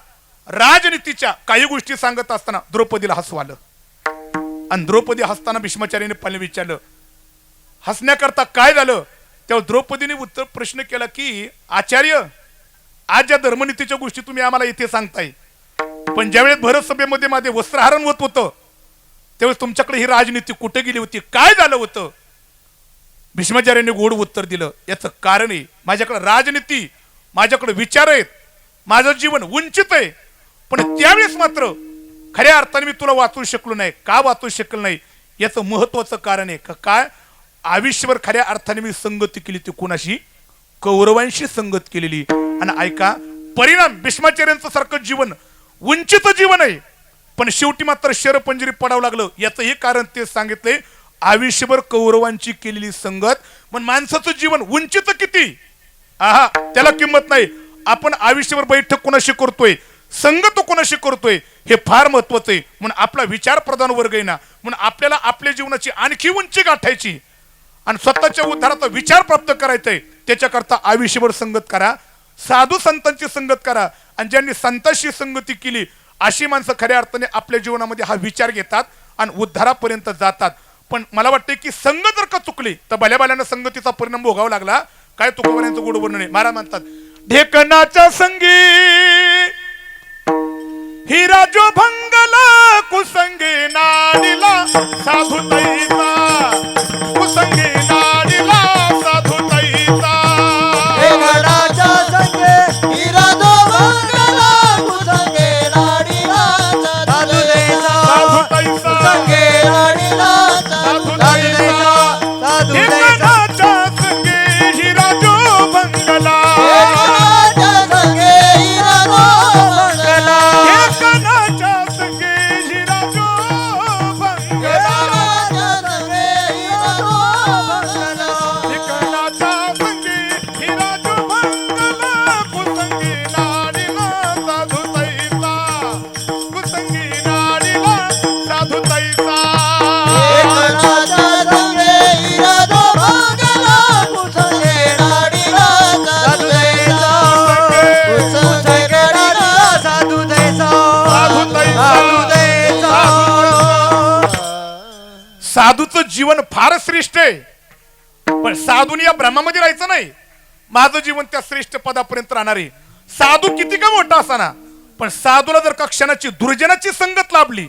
राजनीतीच्या काही गोष्टी सांगत असताना द्रौपदीला हसू आलं. आणि द्रौपदी हसताना भीष्माचार्याने पहिले विचारलं हसण्याकरता काय झालं. तेव्हा द्रौपदीने उत्तर प्रश्न केला की आचार्य, आज ज्या धर्मनीतीच्या गोष्टी तुम्ही आम्हाला इथे सांगताय, पण ज्यावेळेस भरत सभेमध्ये माझे वस्त्रहरण होत होतं त्यावेळेस तुमच्याकडे ही राजनीती कुठे गेली होती, काय झालं होतं. भीष्माचार्याने गोड उत्तर दिलं, याचं कारण आहे माझ्याकडे राजनीती, माझ्याकडे विचार आहेत, माझं जीवन वंचित आहे. पण त्यावेळेस मात्र खऱ्या अर्थाने मी तुला वाचू शकलो नाही. का वाचू शकलो नाही याचं महत्वाचं कारण आहे. काय, आयुष्यभर खऱ्या अर्थाने मी संगती केली ती कोणाशी, कौरवांशी संगत केलेली. आणि ऐका, परिणाम भीष्माचार्यांचं सारखं जीवन वंचित जीवन आहे, पण शेवटी मात्र शरपंजरी पडावं लागलं. याचं हे कारण ते सांगितले, आयुष्यभर कौरवांची केलेली संगत. मग माणसाचं जीवन वंचित किती, आहा त्याला किंमत नाही. आपण आयुष्यभर बैठक कोणाशी करतोय, संगत कोणाशी करतोय हे फार महत्वाचं आहे. म्हणून आपला विचार प्रधान वर्ग आहे ना, म्हणून आपल्याला आपल्या जीवनाची आणखी उंची गाठायची आणि स्वतःच्या उद्धाराचा विचार प्राप्त करायचा आहे. त्याच्याकरता आयुष्यभर संगत करा, साधू संतांची संगत करा. आणि ज्यांनी संतांशी संगती केली अशी माणसं खऱ्या अर्थाने आपल्या जीवनामध्ये हा विचार घेतात आणि उद्धारापर्यंत जातात. पण मला वाटते की संगत जर का चुकली तर भल्याभल्यानं संगतीचा परिणाम भोगावा लागला. काय तुकोबारायांचं गोड वर्णन आहे. महाराज म्हणतात, ढेकणाच्या संगी हिरा जो भंगला, कुसंगी नाडीला साधू तैसा, कुसंगी नाडीला साधू तैसा. ढेकणाच्या संगे हिरा जो भंगला, कुसंगी नाडीला साधू तैसा, साधू तैसा, कुसंगी नाडीला साधू तैसा, साधू तैसा. ढेकणाच्या संगी हिरा जो भंगला, ढेकणाच्या संगे हिरा जो भंगला, ढेकणाच्या संगी हिरा जो भंगला. ढेकणाच्या संगे साधूचं जीवन फार श्रेष्ठ आहे, पण साधूने या ब्रह्मामध्ये राहायचं नाही. माझं जीवन त्या श्रेष्ठ पदापर्यंत राहणार आहे. साधू किती का मोठा असाना, पण साधूला जर का क्षणाची दुर्जनाची संगत लाभली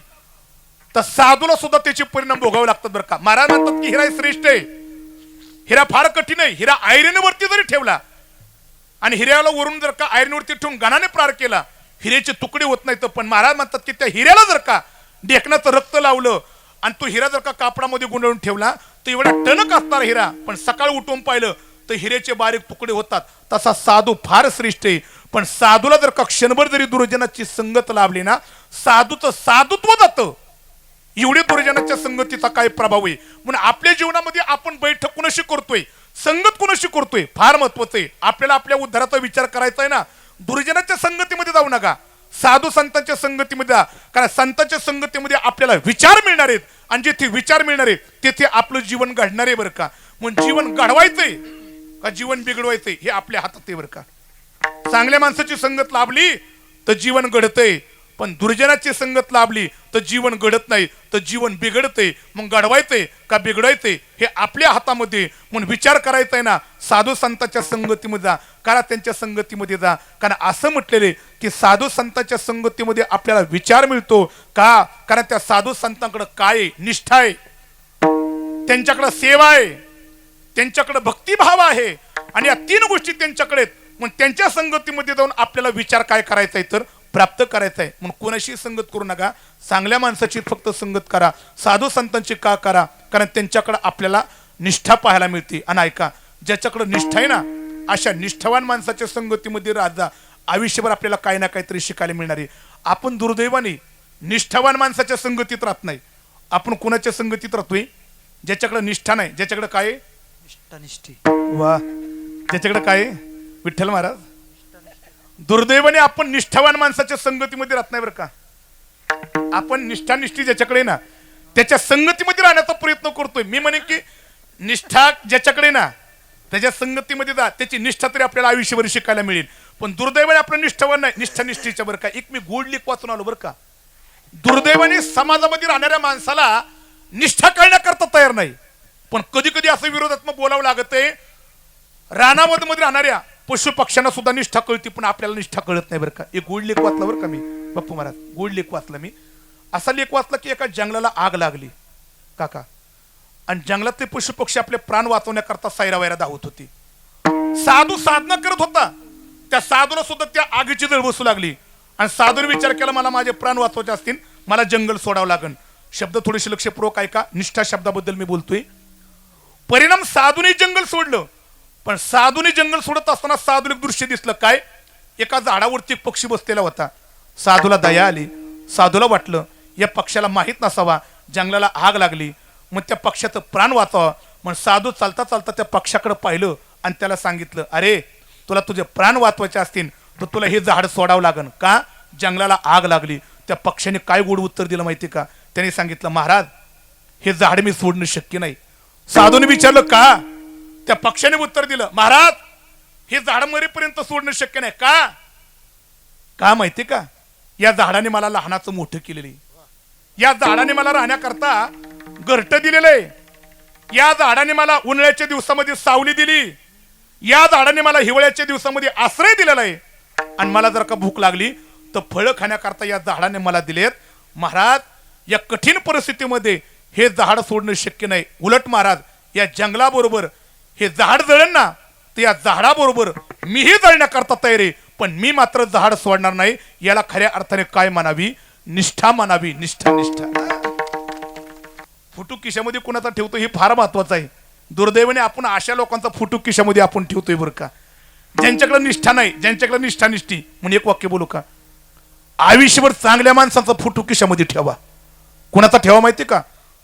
तर साधूला सुद्धा त्याचे परिणाम भोगावे लागतात बरं का. महाराज म्हणतात की हिरा श्रेष्ठ आहे, हिरा फार कठीण आहे. हिरा आयर्नवरती जरी ठेवला आणि हिऱ्याला वरून जर का आयर्नवरती ठेवून गणाने प्रार केला, हिऱ्याचे तुकडे होत नाहीत. पण महाराज म्हणतात की त्या हिऱ्याला जर का ढेकणाचं रक्त लावलं आणि तो हिरा जर का कापडामध्ये गुंडाळून ठेवला तर एवढा टणक असणार हिरा, पण सकाळ उठून पाहिलं तर हिऱ्याचे बारीक तुकडे होतात. तसा साधू फार श्रेष्ठ आहे, पण साधूला जर का क्षणभर जरी दुर्जनाची संगत लाभली ना, साधूचं साधुत्व जातं. एवढे दुर्जनाच्या संगतीचा काय प्रभाव आहे. म्हणून आपल्या जीवनामध्ये आपण बैठक कुणाशी करतोय, संगत कुणाशी करतोय, फार महत्वाचं आहे. आपल्याला आपल्या उद्धाराचा विचार करायचा आहे ना, दुर्जनाच्या संगतीमध्ये जाऊ नका, साधू संतांच्या संगतीमध्ये जा. कारण संतांच्या संगतीमध्ये आपल्याला विचार मिळणार आहेत, आणि जिथे विचार मिळणार आहेत तिथे आपलं जीवन घडणार आहे बरं का. म्हणून जीवन घडवायचंय का जीवन बिघडवायचंय हे आपल्या हातात आहे बरं का. चांगल्या माणसाची संगत लाभली तर जीवन घडतंय, पण दुर्जनाची संगत लाभली तर जीवन घडत नाही, तर जीवन बिघडतंय. मग घडवायचंय का बिघडायचंय हे आपल्या हातामध्ये. म्हणून विचार करायचा आहे ना, साधू संतांच्या संगतीमध्ये जा, कारण त्यांच्या संगतीमध्ये जा. कारण असं म्हटलेले की साधू संतांच्या संगतीमध्ये आपल्याला विचार मिळतो का, कारण त्या साधू संतांकडे काय आहे, निष्ठा आहे, त्यांच्याकडे सेवा आहे, त्यांच्याकडे भक्तिभाव आहे, आणि या तीन गोष्टी त्यांच्याकडे आहेत. मग त्यांच्या संगतीमध्ये जाऊन आपल्याला विचार काय करायचा आहे तर प्राप्त करायचा आहे. म्हणून कोणाशी संगत करू नका, चांगल्या माणसाची फक्त संगत करा. साधू संतांची का करा, कारण त्यांच्याकडे आपल्याला निष्ठा पाहायला मिळते. आणि ऐका, ज्याच्याकडे निष्ठा आहे ना, अशा निष्ठावान माणसाच्या संगतीमध्ये राजा, आयुष्यभर आपल्याला काही ना काहीतरी शिकायला मिळणार आहे. आपण दुर्दैवाने निष्ठावान माणसाच्या संगतीत राहत नाही. आपण कुणाच्या संगतीत राहतोय, ज्याच्याकडे निष्ठा नाही, ज्याच्याकडे काय निष्ठी वा, ज्याच्याकडे काय विठ्ठल महाराज. दुर्दैवाने आपण निष्ठावान माणसाच्या संगतीमध्ये राहत नाही बरं का. आपण निष्ठानिष्ठी ज्याच्याकडे ना त्याच्या संगतीमध्ये राहण्याचा प्रयत्न करतोय. मी म्हणेन की निष्ठा ज्याच्याकडे ना त्याच्या संगतीमध्ये जा, त्याची निष्ठा तरी आपल्याला आयुष्यभर शिकायला मिळेल. पण दुर्दैवाने आपण निष्ठावान नाही, निष्ठानिष्ठीच्या बरं का. एक मी गोड लेख वाचून आलो बरं का. दुर्दैवाने समाजामध्ये राहणाऱ्या माणसाला निष्ठा कळण्याकरता तयार नाही, पण कधी कधी असं विरोधात्मक बोलावं लागत आहे. रानामध्ये राहणाऱ्या पशु पक्ष्यांना सुद्धा निष्ठा कळती, पण आपल्याला निष्ठा कळत नाही बरं का. एक गोड लेख वाचला बरं का मी, बाप्पू महाराज, गोड लेख वाचला मी. असा लेख वाचला की एका जंगलाला आग लागली काका, आणि जंगलातले पशु पक्षी आपले प्राण वाचवण्याकरता सैरावैरा धावत होती. साधू साधना करत होता, त्या साधूला सुद्धा त्या आगीची जळ बसू लागली, आणि साधूने विचार केला मला माझे प्राण वाचवायचे असतील, मला जंगल सोडावं लागेल. शब्द थोडेसे लक्षपूर्वक ऐका, निष्ठा शब्दाबद्दल मी बोलतोय. परिणाम साधूने जंगल सोडलं, पण साधूने जंगल सोडत असताना साधूला एक दृश्य दिसलं. काय, एका झाडावरती एक पक्षी बसलेला होता. साधूला दया आली, साधूला वाटलं या पक्षाला माहीत नसावा जंगलाला आग लागली, मग त्या पक्षाचं प्राण वाचावं. मग साधू चालता चालता त्या पक्षाकडे पाहिलं आणि त्याला सांगितलं, अरे तुला तुझे प्राण वाचवायचे असतील तर तुला हे झाड सोडावं लागेल का, जंगलाला आग लागली. त्या पक्षाने काय गोड उत्तर दिलं माहिती का, त्याने सांगितलं महाराज हे झाड मी सोडणं शक्य नाही. साधूने विचारलं का, त्या पक्षाने उत्तर दिलं महाराज हे झाड मरेपर्यंत सोडणं शक्य नाही. का माहिती का, या झाडाने मला लहानाचं मोठं केलेलं, या झाडाने मला राहण्याकरता घरटं दिलेलं आहे, या झाडाने मला उन्हाळ्याच्या दिवसामध्ये सावली दिली, या झाडाने मला हिवाळ्याच्या दिवसामध्ये आश्रय दिलेला आहे, आणि मला जर का भूक लागली तर फळं खाण्याकरता या झाडाने मला दिलेत. महाराज या कठीण परिस्थितीमध्ये हे झाड सोडणं शक्य नाही. उलट महाराज या जंगलाबरोबर हे झाड जळण ना, तर या झाडाबरोबर मीही जळण्याकरता तयार आहे, पण मी मात्र झाड सोडणार नाही. याला खऱ्या अर्थाने काय म्हणावी, निष्ठा म्हणावी. निष्ठा निष्ठा फुटू खिशामध्ये कुणाचा ठेवतो हे फार महत्वाचं आहे. दुर्दैवाने आपण अशा लोकांचा फुटू खिशामध्ये आपण ठेवतोय बरं का, ज्यांच्याकडे निष्ठा नाही, ज्यांच्याकडे निष्ठा निष्ठी. म्हणून एक वाक्य बोलू का, आयुष्यभर चांगल्या माणसांचा फुटू खिशामध्ये ठेवा. कुणाचा ठेवा माहिती का,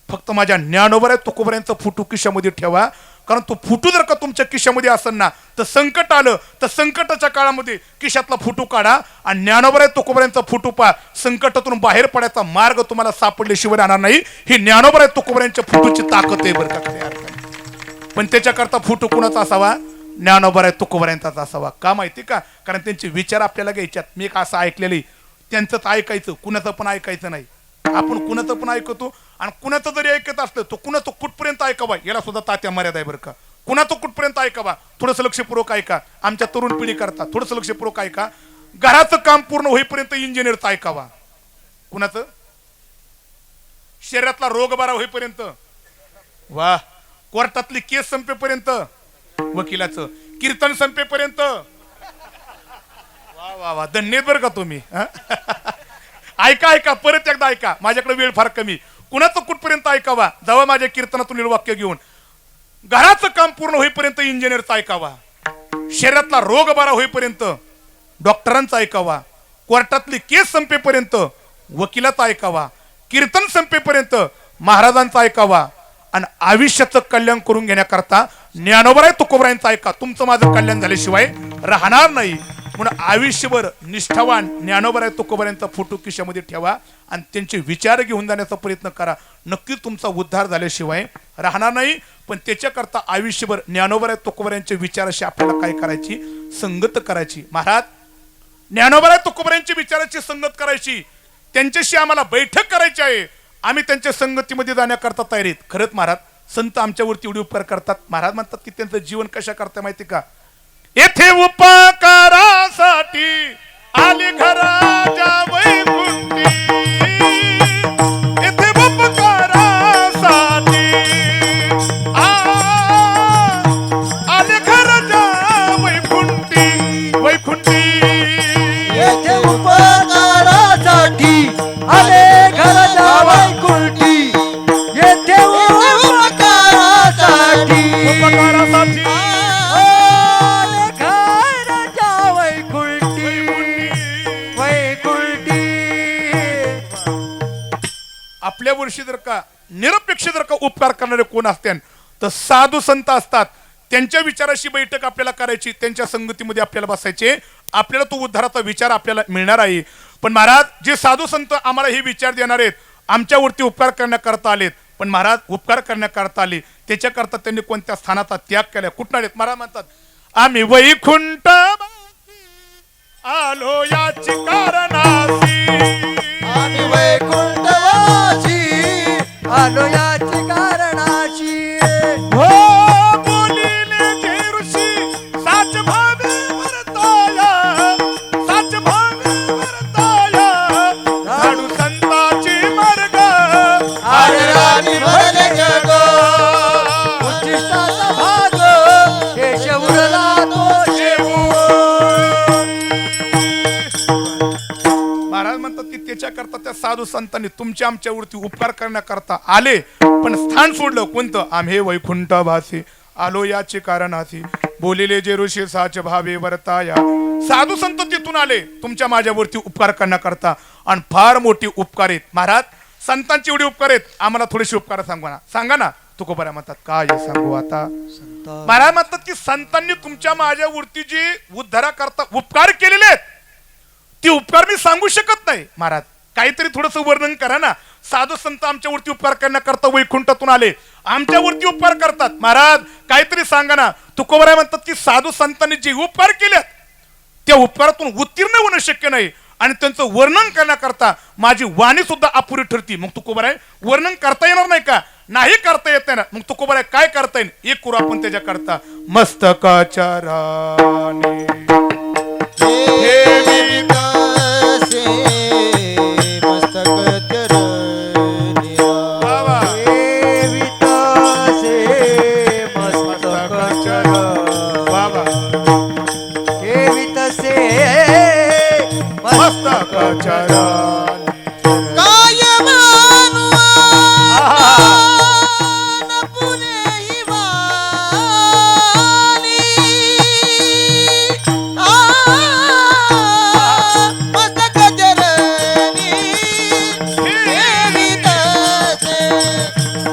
फक्त माझ्या ज्ञानोबा तुकोबऱ्यांचा फुटू खिशामध्ये ठेवा. कारण तो फुटू जर का तुमच्या खिशामध्ये असेल ना, तर संकट आलं तर संकटाच्या काळामध्ये खिशातला फुटू काढा आणि ज्ञानोबा तुकोबऱ्यांचा फुटू पा. संकटातून बाहेर पडायचा मार्ग तुम्हाला सापडल्याशिवाय राहणार नाही. ही ज्ञानोबा तुकोबऱ्यांच्या फुटूची ताकद आहे बरं का खऱ्या अर्थाने. पण त्याच्याकरता फुटू कुणाचा असावा, ज्ञानोबा तुकोबऱ्यांचाच असावा. का माहिती का, कारण त्यांचे विचार आपल्याला घ्यायच्यात. मी एक असं ऐकलेलं, त्यांचंच ऐकायचं, कुणाचं पण ऐकायचं नाही. आपण कुणाचं पण ऐकतो आणि कुणाचं जरी ऐकत असलं तर कुणाचं कुठपर्यंत ऐकावा याला सुद्धा तात्या मर्यादा आहे बरं का. कुणाचं कुठपर्यंत ऐकावा थोडंसं लक्षपूर्वक ऐका. आमच्या तरुण पिढी करता थोडंसं लक्षपूर्वक ऐका. घराचं काम पूर्ण होईपर्यंत इंजिनियरचं ऐकावा. कुणाचं? शरीरातला रोग बरा होईपर्यंत, वा. कोर्टातली केस संपेपर्यंत वकिलाचं, कीर्तन संपेपर्यंत, वा वा वा, धन्यवाद बरं का तुम्ही. ऐका ऐका, परत एकदा ऐका, माझ्याकडे वेळ फार कमी. कुणाचं कुठपर्यंत ऐकावा? जेव्हा माझ्या कीर्तनातून वाक्य घेऊन घराचं काम पूर्ण होईपर्यंत इंजिनियरचं ऐकावा. शरीरातला रोग बरा होईपर्यंत डॉक्टरांचा ऐकावा. कोर्टातली केस संपेपर्यंत वकिलाचा ऐकावा. कीर्तन संपेपर्यंत महाराजांचा ऐकावा. आणि आयुष्याचं कल्याण करून घेण्याकरता ज्ञानोबराय तुकोबरायांचं ऐका. तुमचं माझं कल्याण झाल्याशिवाय राहणार नाही. म्हणून आयुष्यभर निष्ठावान ज्ञानोबराय तुकोबरायांचा फोटो खिशामध्ये ठेवा आणि त्यांचे विचार घेऊन जाण्याचा प्रयत्न करा. नक्कीच तुमचा उद्धार झाल्याशिवाय राहणार नाही. पण त्याच्याकरता आयुष्यभर ज्ञानोबराय तुकोबरायांच्या विचाराशी आपल्याला काय करायची? संगत करायची. महाराज ज्ञानोबराय तुकोबरायांची विचाराची संगत करायची. त्यांच्याशी आम्हाला बैठक करायची आहे. आम्ही त्यांच्या संगतीमध्ये जाण्याकरता तयार आहेत. खरंच महाराज संत आमच्यावरती एवढे उपकार करतात. महाराज म्हणतात की त्यांचं जीवन कशा करता माहिती का? येथे उपकारासाठी आली घराच्या वैकुंठी, येथे उपकारासाठी आली घराच्या वैकुंठी, वैकुंठी येथे उपकारासाठी आले घराच्या वैकुंठी, येथे उपकारासाठी उपकारासाठी आले घराच्या वैकुंठी, वैकुंठी. आपल्या वर्षी जर का निरपेक्ष जर का उपकार करणारे कोण असतील तर साधू संत असतात. त्यांच्या विचाराशी बैठक आपल्याला करायची. त्यांच्या संगतीमध्ये आपल्याला बसायचे. आपल्याला तो उद्धाराचा विचार आपल्याला मिळणार आहे. पण महाराज जे साधू संत आम्हाला हे विचार देणार आहेत, आमच्यावरती उपकार करण्याकरता आलेत. पण महाराज उपकार करण्याकरता आले त्याच्याकरता त्यांनी कोणत्या स्थानाचा त्याग केला? कुठं आलेत? महाराज म्हणतात आम्ही वैकुंठ आलो याची कारणासी, आम्ही वैकुंठवासी आलो याची कारणाची. हो बोलिले जे ऋषी साच भावे वर्ताया, साच भावे वर्ताया, झाडू संताची मार्ग आदराने भरले जग, उच्चिष्टाचा भाग केशव उरला तो शेवू. महाराज म्हणतात की त्याच्याकरता त्या साधू संतांनी तुमच्या आमच्यावरती उपकार करण्याकरता आले. पण स्थान सोडलं. कोणतं? आम्ही वैकुंठवासी आलो याचे कारणासी, बोलिले जे ऋषी साच भावे वर्ताया. साधू संत तिथून आले तुमच्या माझ्यावरती उपकार करण्याकरता. आणि फार मोठी उपकार आहेत महाराज. संतांचे एवढे उपकार आहेत. आम्हाला थोडेसे उपकार सांगा ना, सांगा ना. तुकोबरा म्हणतात काय सांगू आता. महाराज म्हणतात की संतांनी तुमच्या माझ्यावरती जे उद्धाराकरता उपकार केलेले आहेत ते उपकार मी सांगू शकत नाही. महाराज काहीतरी थोडंसं वर्णन करा ना. साधू संत आमच्यावरती उपकार करण्याकरता वैकुंठातून आले, आमच्यावरती उपकार करतात. महाराज काहीतरी सांगा ना. तुकोबराय म्हणतात की साधू संतांनी जे उपकार केलेत त्या उपकारातून उत्तीर्ण होणं शक्य नाही. आणि त्यांचं वर्णन करण्याकरता माझी वाणी सुद्धा अपुरी ठरती. मग तुकोबराय वर्णन करता येणार नाही का? नाही करता येत नाही ना. मग तुकोबराय काय करता येईल? एक करू आपण त्याच्याकरता. मस्तकाच्या राणी ठेवितसे मस्तक चरणी, बाबा. ठेवितसे मस्तक चरणी, बाबा ठेवितसे मस्तकाच्या राणी काय मानवान पुनेही वाणी, मस्तक चरणी ठेवितसे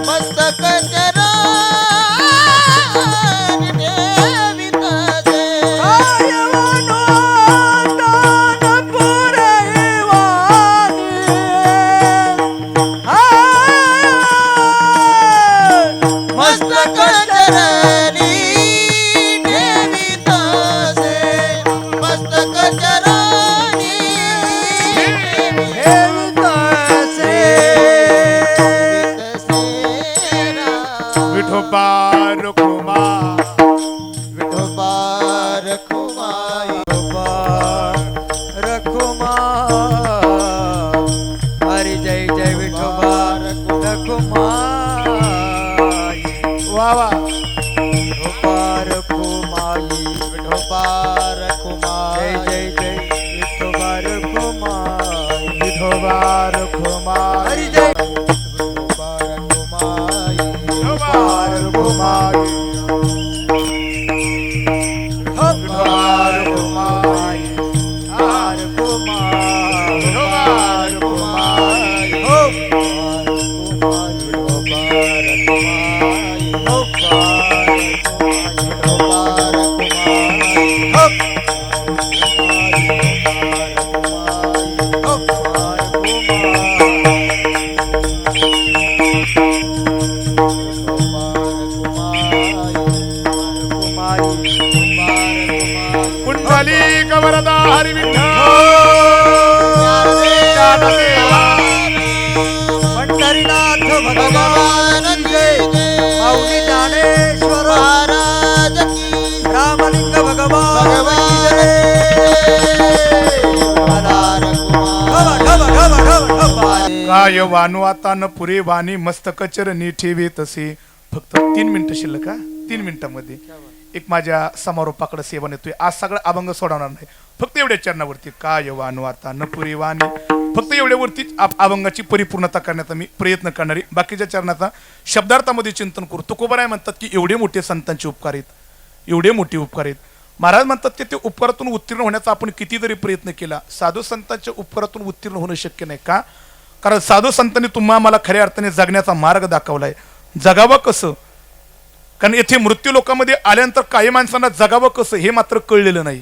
मस्तक चरणी ठेवितसे. काय मानवान पुनेही वाणी, मस्तक चरणी ठेवितसे मस्तक चरणी ठेवितसे. रखुमाई वा वा विठोबा रखुमाई विठोबा रखुमाई जय जय जय विठोबा रखुमाई विठोबा रखुमाई हरी जय विठोबा रखुमाई विठोबा रखुमाई विठोबा रखुमाई विठोबा रखुमाई हो कुंडली कवरदा हरी विठ्ठल पंढरीनाथ भगवान जय माऊली ज्ञानेश्वर महाराज की रामलिंग भगवान भगवान काय वानू आता न पुरे वाणी मस्तक चरणी ठेवी तसे. फक्त 3 मिनिटं शिल्लक का 3 मिनिटांमध्ये एक माझ्या समारोपाकडे सेवन येतोय. आज सगळं अभंग सोडवणार नाही, फक्त एवढ्या चरणावरती काय वानू आता न पुरे वाणी, फक्त एवढ्यावरती अभंगाची परिपूर्णता करण्याचा मी प्रयत्न करणार आहे. बाकीच्या चरणाचा शब्दार्थामध्ये चिंतन करू. तुकोबाराय म्हणतात की एवढे मोठे संतांचे उपकार आहेत, एवढे मोठे उपकार आहेत. महाराज म्हणतात की ते उपकारातून उत्तीर्ण होण्याचा आपण किती जरी प्रयत्न केला, साधू संतांच्या उपकारातून उत्तीर्ण होणं शक्य नाही. का? कारण साधू संतांनी तुम्हा मला खऱ्या अर्थाने जगण्याचा मार्ग दाखवलाय. जगावं कसं, कारण येथे मृत्यू लोकांमध्ये आल्यानंतर काही माणसांना जगावं कसं हे मात्र कळलेलं नाही.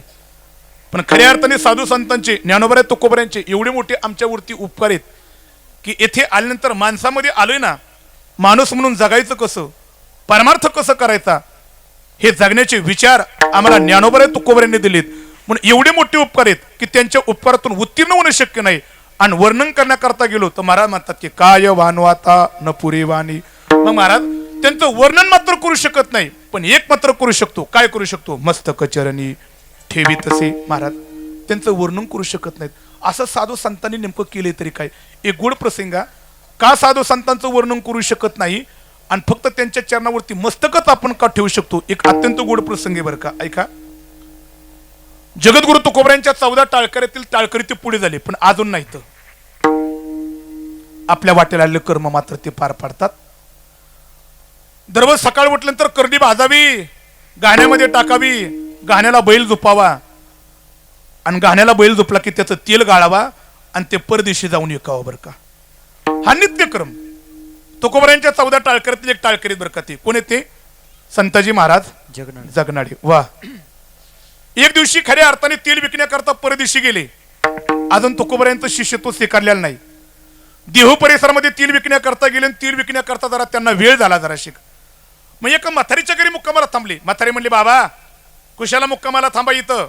पण खऱ्या अर्थाने साधू संतांचे, ज्ञानोबा तुकोबारायांचे एवढे मोठे आमच्यावरती उपकार आहेत की येथे आल्यानंतर माणसामध्ये आलोय ना, माणूस म्हणून जगायचं कसं, परमार्थ कसं करायचा, हे जगण्याचे विचार आम्हाला ज्ञानोबा तुकोबारायांनी दिलेत. म्हणून एवढे मोठे उपकार आहेत की त्यांच्या उपकारातून उत्तीर्ण होणं शक्य नाही. आणि वर्णन करण्याकरता गेलो तर महाराज म्हणतात की काय वानवाता न पुरे वाणी. मग महाराज त्यांचं वर्णन मात्र करू शकत नाही, पण एक मात्र करू शकतो. काय करू शकतो? मस्तक चरणी ठेवी तसे. महाराज त्यांचं वर्णन करू शकत नाहीत. असं साधू संतांनी नेमकं केले तरी काय? एक गोड प्रसंगा. का साधू संतांचं वर्णन करू शकत नाही आणि फक्त त्यांच्या चरणावरती मस्तकच आपण का ठेवू शकतो? एक अत्यंत गोड प्रसंग आहे बरं का, ऐका. जगद्गुरु तुकोबारायांच्या 14 टाळकऱ्यातील टाळकरी ते पुढे झाले, पण अजून नाही तर आपल्या वाटेला आलेले कर्म मात्र ते पार पाडतात. दररोज सकाळ उठल्यानंतर करडी भाजावी, गाण्यामध्ये टाकावी, गाण्याला बैल झोपावा आणि गाण्याला बैल झोपला की त्याचं तेल गाळावा आणि ते परदेशी जाऊन विकावं बरं का. हा नित्यक्रम. तुकोबारायांच्या 14 टाळकऱ्यातील एक टाळकरी बरं का. ते कोण येते? संताजी महाराज जगनाडे. वा. एक दिवशी खऱ्या अर्थाने तेल विकण्याकरता परदेशी गेले. अजून तुकोबारायांचं शिष्यत्व स्वीकारलेलं नाही. देहू परिसरामध्ये तेल विकण्याकरता गेले. तेल विकण्याकरता जरा त्यांना वेळ झाला जरा शिक. मग एका म्हातारीच्या घरी मुक्कामाला थांबले. म्हातारी म्हणली, बाबा कुशाला मुक्कामाला थांबा इथं.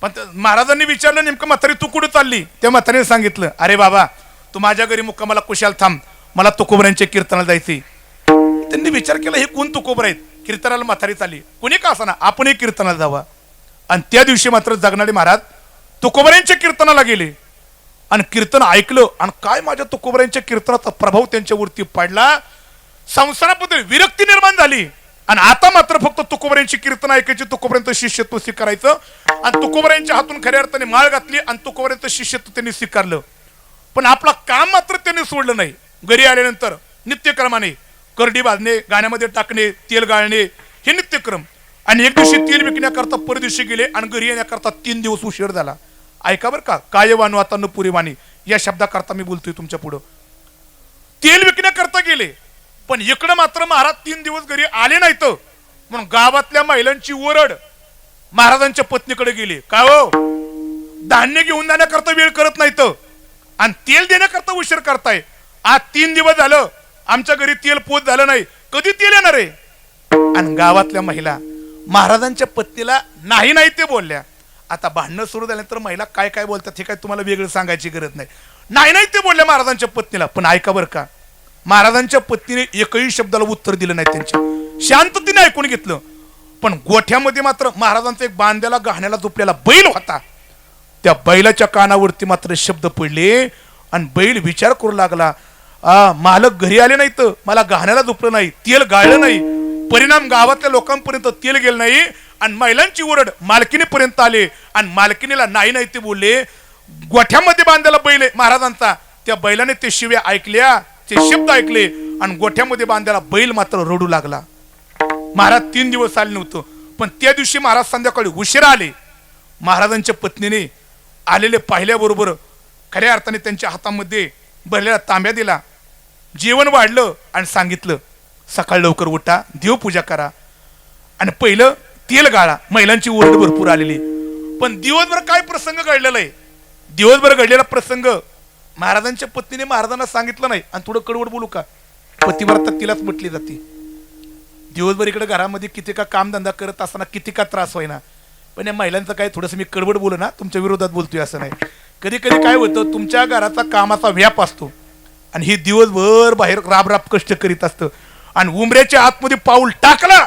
पण महाराजांनी विचारलं, नेमकं म्हातारी तू कुठं चालली? त्या म्हातारीने सांगितलं, अरे बाबा तू माझ्या घरी मुक्कामाला कुशाला थांब, मला तुकोबारायांच्या कीर्तनाला जायचे. त्यांनी विचार केला, हे कोण तुकोबार आहेत? कीर्तनाला म्हातारी चालली, कोणी का असाना आपणही कीर्तनाला जावा. आणि त्या दिवशी मात्र जगनाडे महाराज तुकोबारायांच्या कीर्तनाला गेले आणि कीर्तन ऐकलं. आणि काय माझ्या तुकोबारायांच्या कीर्तनाचा प्रभाव त्यांच्यावरती पडला. संसाराबद्दल विरक्ती निर्माण झाली. आणि आता मात्र फक्त तुकोबारायांची कीर्तन ऐकायची, तुकोबारायांचं शिष्यत्व स्वीकारायचं. आणि तुकोबारायांच्या हातून खऱ्या अर्थाने माळ घातली आणि तुकोबारायांचं शिष्यत्व त्यांनी स्वीकारलं. पण आपला काम मात्र त्यांनी सोडलं नाही. घरी आल्यानंतर नित्यक्रमाने करडी भाजणे, गाण्यामध्ये टाकणे, तेल गाळणे हे नित्यक्रम. आणि एक दिवशी तेल विकण्याकरता परदेशी गेले आणि घरी येण्याकरता 3 दिवस उशीर झाला. ऐका बरं का, काय वानू आता न पुरी वाणी या शब्दाकरता मी बोलतोय तुमच्या पुढं. तेल विकण्याकरता गेले, पण इकडं मात्र महाराज 3 दिवस घरी आले नाहीत. म्हणून गावातल्या महिलांची ओरड महाराजांच्या पत्नीकडे गेली. काय हो, धान्य घेऊन जाण्याकरता वेळ करत नाहीत आणि तेल देण्याकरता उशीर करताय. आज 3 दिवस झालं आमच्या घरी तेल पोच झालं नाही, कधी तेल येणार आहे? आणि गावातल्या महिला महाराजांच्या पत्नीला नाही नाही ते बोलल्या. आता भांडणं सुरू झाल्यानंतर महिला काय काय बोलतात हे काय तुम्हाला वेगळं सांगायची गरज नाही. नाही नाही ते बोलल्या महाराजांच्या पत्नीला. पण ऐका बरं का, महाराजांच्या पत्नीने एकही शब्दाला उत्तर दिलं नाही. त्यांच्या शांततेने ऐकून घेतलं. पण गोठ्यामध्ये मात्र महाराजांचा एक बांध्याला गहाण्याला झोपलेला बैल होता. त्या बैलाच्या कानावरती मात्र शब्द पडले आणि बैल विचार करू लागला, मालक घरी आले नाहीत, मला गहाण्याला झोपलं नाही, तेल गाळलं नाही, परिणाम गावातल्या लोकांपर्यंत तेल गेलं नाही आणि महिलांची ओरड मालकिनीपर्यंत आले आणि मालकिनीला नाही नाही ते बोलले. गोठ्यामध्ये बांधलेला बैल आहे महाराजांचा, त्या बैलाने ते शिव्या ऐकल्या, ते शब्द ऐकले आणि गोठ्यामध्ये बांधलेला बैल मात्र रडू लागला. महाराज 3 दिवस आले नव्हतं, पण त्या दिवशी महाराज संध्याकाळी उशिरा आले. महाराजांच्या पत्नीने आलेले पाहिल्याबरोबर खऱ्या अर्थाने त्यांच्या हातामध्ये भरलेला तांब्या दिला, जेवण वाढलं आणि सांगितलं सकाळ लवकर उठा, देवपूजा करा आणि पहिलं तेल गाळा. महिलांची ओरड भरपूर आलेली, पण दिवसभर काय प्रसंग घडलेला आहे, दिवसभर घडलेला प्रसंग महाराजांच्या पत्नीने महाराजांना सांगितलं नाही. आणि थोडं कडवड बोलू का, पतिव्रता तिलाच म्हटली जाते. दिवसभर इकडे घरामध्ये किती का कामधंदा करत असताना किती का त्रास होईना, पण या महिलांचं काय थोडंसं मी कडवड बोलू ना, तुमच्या विरोधात बोलतोय असं नाही. कधी कधी काय होतं, तुमच्या घराचा कामाचा व्याप असतो आणि ही दिवसभर बाहेर राब कष्ट करीत असतं आणि उमऱ्याच्या आतमध्ये पाऊल टाकला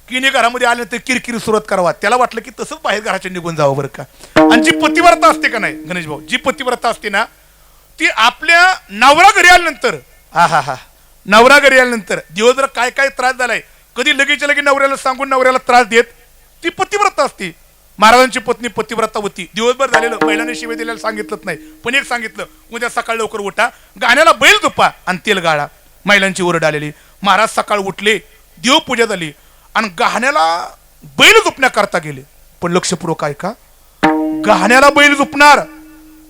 की घरामध्ये आल्यानंतर किरकिरी सुरुवात करावा. त्याला वाटलं की तसंच बाहेर घराच्या निघून जावं बरं का. आणि जी पतिव्रता असते का नाही गणेश भाऊ, जी पतिव्रता असते ना, ती आपल्या नवरा घरी आल्यानंतर नवरा घरी आल्यानंतर दिवसभर काय काय त्रास झालाय, कधी लगेच नवऱ्याला सांगून नवऱ्याला त्रास देत, ती पतिव्रता असते. महाराजांची पत्नी पतिव्रता होती. दिवसभर झालेलं महिलांनी शिवाय दिल्याला सांगितलंच नाही, पण एक सांगितलं, उद्या सकाळ लवकर उठा, गाण्याला बैल झोपा आणि तेल गाळा. महिलांची ओरड आलेली. महाराज सकाळ उठले, देवपूजा झाली आणि गहाण्याला बैल झोपण्याकरता गेले. पण लक्षपूर्वक ऐका, गहाण्याला बैल झोपणार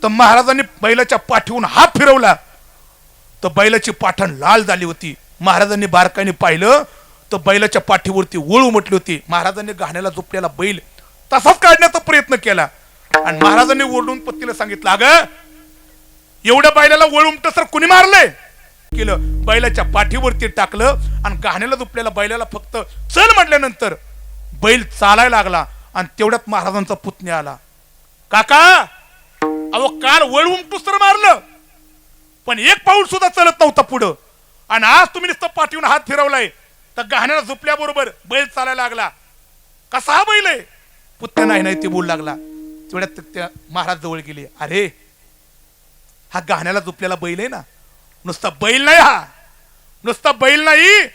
तर महाराजांनी बैलाच्या पाठीवरून हात फिरवला तर बैलाची पाठण लाल झाली होती. महाराजांनी बारकाईने पाहिलं तर बैलाच्या पाठीवरती वळ उमटली होती. महाराजांनी गहाण्याला झोपलेला बैल तसाच काढण्याचा प्रयत्न केला आणि महाराजांनी ओरडून पत्नीला सांगितलं, अगं एवढ्या बैलाला वळ उमट सर कुणी मारलंय केलं. बैलाच्या पाठीवरती टाकलं आणि गहाण्याला झोपलेला बैलाला फक्त चल म्हटल्यानंतर बैल चालायला लागला आणि तेवढ्यात महाराजांचा पुतण्या आला. काका अहो काल वळ उमटूस तर मारलं, पण एक पाऊल सुद्धा चलत नव्हता पुढं आणि आज तुम्ही नुसतं पाठीवून हात फिरवलाय तर गहाण्याला झोपल्याबरोबर बैल चालायला लागला. कसा हा बैल आहे? पुतण्या नाही नाही ते बोलू लागला. तेवढ्यात त्या महाराज जवळ गेले. अरे हा गहाण्याला झोपलेला बैल आहे ना, नुसता बैल नाही, हा नुसता बैल नाही.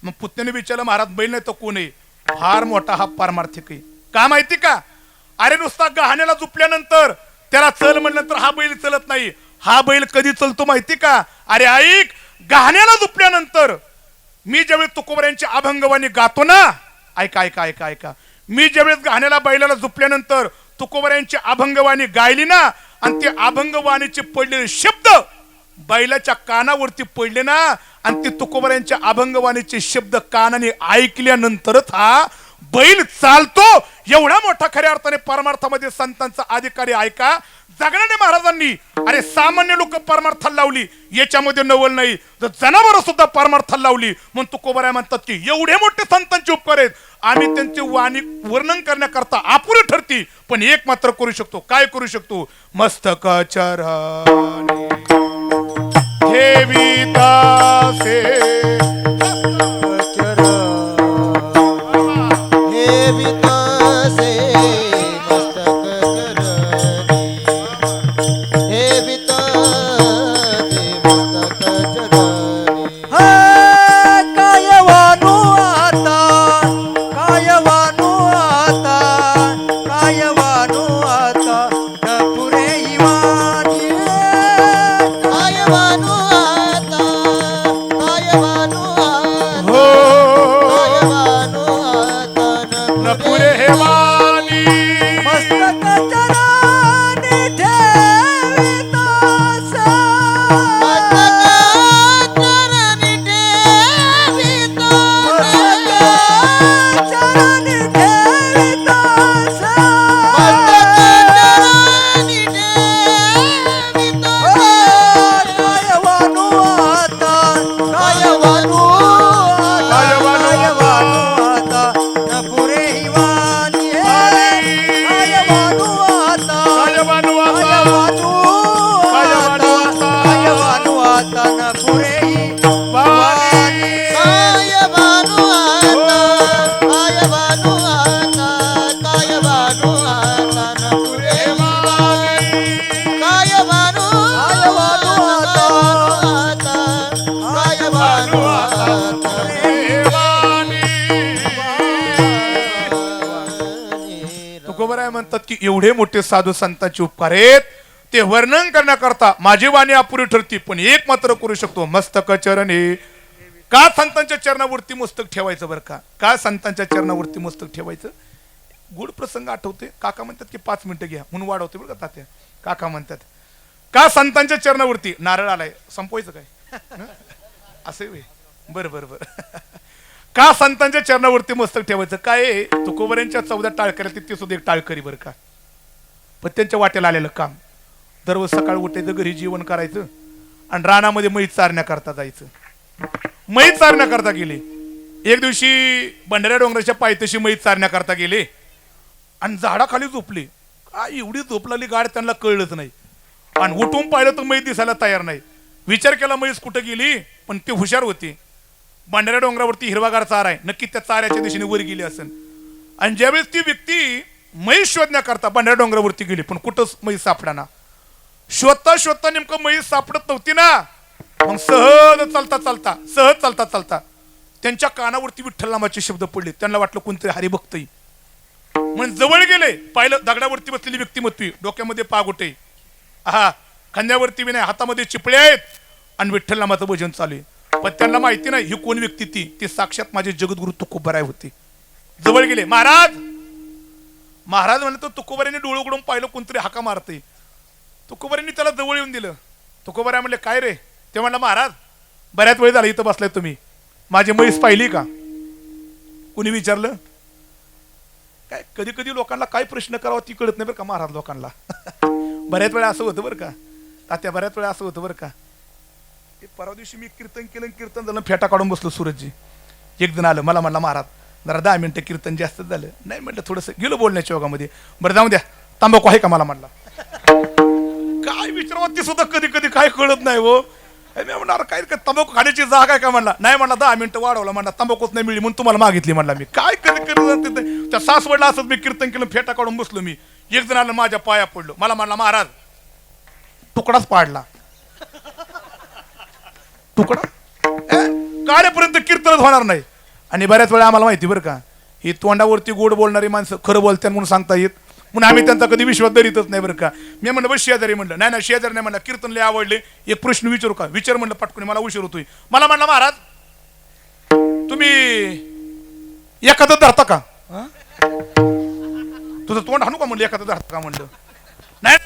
मग पुतण्याने विचारलं, महाराज बैल नाही तो कोण आहे? फार मोठा हा पारमार्थिक आहे. का माहिती का? अरे नुसता गहाण्याला झोपल्यानंतर त्याला चल म्हणल्यानंतर हा बैल चलत नाही. हा बैल कधी चलतो माहिती का? अरे ऐक, गहाण्याला झोपल्यानंतर मी ज्यावेळेस तुकोबऱ्यांच्या अभंगवाणी गातो ना, ऐका ऐका ऐका ऐका, मी ज्यावेळेस गहाण्याला बैलाला झोपल्यानंतर तुकोबऱ्यांची अभंगवाणी गायली ना आणि ते अभंगवाणीचे पडलेले शब्द बैलाच्या कानावरती पडले ना आणि ते तुकोबऱ्यांच्या अभंगवाणीचे शब्द कानाने ऐकल्यानंतरच हा बैल चालतो. एवढा मोठा खऱ्या अर्थाने परमार्थामध्ये संतांचा अधिकारी. ऐका, जगण्याने महाराजांनी अरे सामान्य लोक परमार्थाला लावली, याच्यामध्ये नवल नाही, तर जनावर सुद्धा परमार्थाला लावली. म्हणून तुकोबराय म्हणतात की एवढे मोठे संतांचे उपकार आहेत, आम्ही त्यांचे वाणी वर्णन करण्याकरता अपुरे ठरती, पण एक मात्र करू शकतो. काय करू शकतो? मस्तक चरणी ठेवितासे तुकोबराय म्हणतात की एवढे मोठे साधू संतांचे उपकार आहेत ते वर्णन करण्याकरता माझी वाणी अपुरी ठरती, पण एक मात्र करू शकतो, मस्तक चरणी. का संतांच्या चरणावरती मस्तक ठेवायचं बरं का संतांच्या चरणावरती मस्तक ठेवायचं? गुड प्रसंग आठवते. काका म्हणतात की 5 मिनिटं घ्या म्हणून वाढवते बरं का तात्या. काका म्हणतात का संतांच्या चरणावरती नारळ आलाय संपवायचं काय असे वे बरं बरं बरं का संतांच्या चरणावरती मस्तक ठेवायचं? काय तुकोबऱ्यांच्या 14 टाळकऱ्यात ते सुद्धा एक टाळकरी बरं का, पण त्यांच्या वाट्याला आलेलं काम. दररोज सकाळ उठायचं, घरी जेवण करायचं आणि रानामध्ये म्हैस चारण्याकरता जायचं. म्हैस चारण्याकरता गेले. एक दिवशी भंडाऱ्या डोंगराच्या पायथ्याशी म्हैस चारण्याकरता गेले आणि झाडाखाली झोपले. काय एवढी झोप लागली गाड त्यांना कळलंच नाही आणि उठून पाहिलं तर म्हैस दिसायला तयार नाही. विचार केला म्हैस कुठं गेली, पण ते हुशार होते. भंडाऱ्या डोंगरावरती हिरवागार चारा आहे, नक्की त्या चाऱ्याच्या दिशेने वर गेली असेल. आणि ज्यावेळेस ती व्यक्ती म्हैस शोधण्याकरता भंडाऱ्या डोंगरावरती गेली, पण कुठंच म्हैस सापडाना. शोधता शोधता नेमकं म्हैस सापडत नव्हती ना. मग सहज चालता चालता त्यांच्या कानावरती विठ्ठल नामाचे शब्द पडले. त्यांना वाटलं कोणतरी हरिभक्तही. म्हणून जवळ गेले, पाहिलं दगडावरती बसलेली व्यक्तिमत्व, डोक्यामध्ये पागोटे, खांद्यावरती विना, हातामध्ये चिपळे आहेत आणि विठ्ठल नामाचं भजन चालू आहे. पण त्यांना माहिती नाही ही कोण व्यक्ती ती साक्षात माझे जगद्गुरु तुकोबराय होते. जवळ गेले. महाराज म्हणलं तर तुकोबरायांनी डोळे उघडून पाहिलं कोणतरी हाका मारते. तुकोबरायांनी त्याला जवळ येऊन दिलं. तुकोबराय म्हणले काय रे? ते म्हणलं महाराज बऱ्याच वेळ झाला इथं बसलाय तुम्ही, माझी म्हैस पाहिली का? कुणी विचारलं काय? कधी कधी लोकांना काय प्रश्न करावा ती कळत नाही बरं का महाराज लोकांना. बऱ्याच वेळा असं होतं बरं का तात्या, बऱ्याच वेळा असं होतं बरं का. परवा दिवशी मी कीर्तन झालं, फेटा काढून बसलो सूरजजी. एक जण आलं, मला म्हणला महाराज जरा 10 मिनिटं कीर्तन जास्त झालं. नाही म्हटलं थोडंसं गेलो बोलण्याच्या योगामध्ये. बरं जाऊ द्या, तंबाखू आहे का मला म्हणला. काय विचारावं ते सुद्धा कधी कधी काय कळत नाही हो. मी म्हणणार काय तंबाखू खाण्याची जागा आहे का म्हणला. नाही म्हणला 10 मिनिटं वाढवला म्हणला, तंबाखूच नाही मिळली म्हणून तुम्हाला मागितली म्हणला. मी काय कधी कधी त्या सासवडला असंच मी कीर्तन केलं, फेटा काढून बसलो मी. एक जण आलं, माझ्या पाया पडलो. मला म्हणला महाराज तुकडाच पाडला. तुकडा काढेपर्यंत कीर्तनच होणार नाही. आणि बऱ्याच वेळा आम्हाला माहिती बरं का ही तोंडावरती गोड बोलणारी माणसं खरं बोलतात म्हणून सांगता येत, म्हणून आम्ही त्यांचा कधी विश्वास धरीतच नाही बरं का. मी म्हणलं बस शेजारी म्हणलं, नाही शेजारी नाही म्हणलं, कीर्तन लय आवडले, एक प्रश्न विचारू का? विचार म्हणलं पटकन, मला उशीर होतोय. मला म्हणला महाराज तुम्ही एखादं धरता का? तुझं तोंड हाणू का म्हणलं, एखादं धरता का म्हणलं. नाही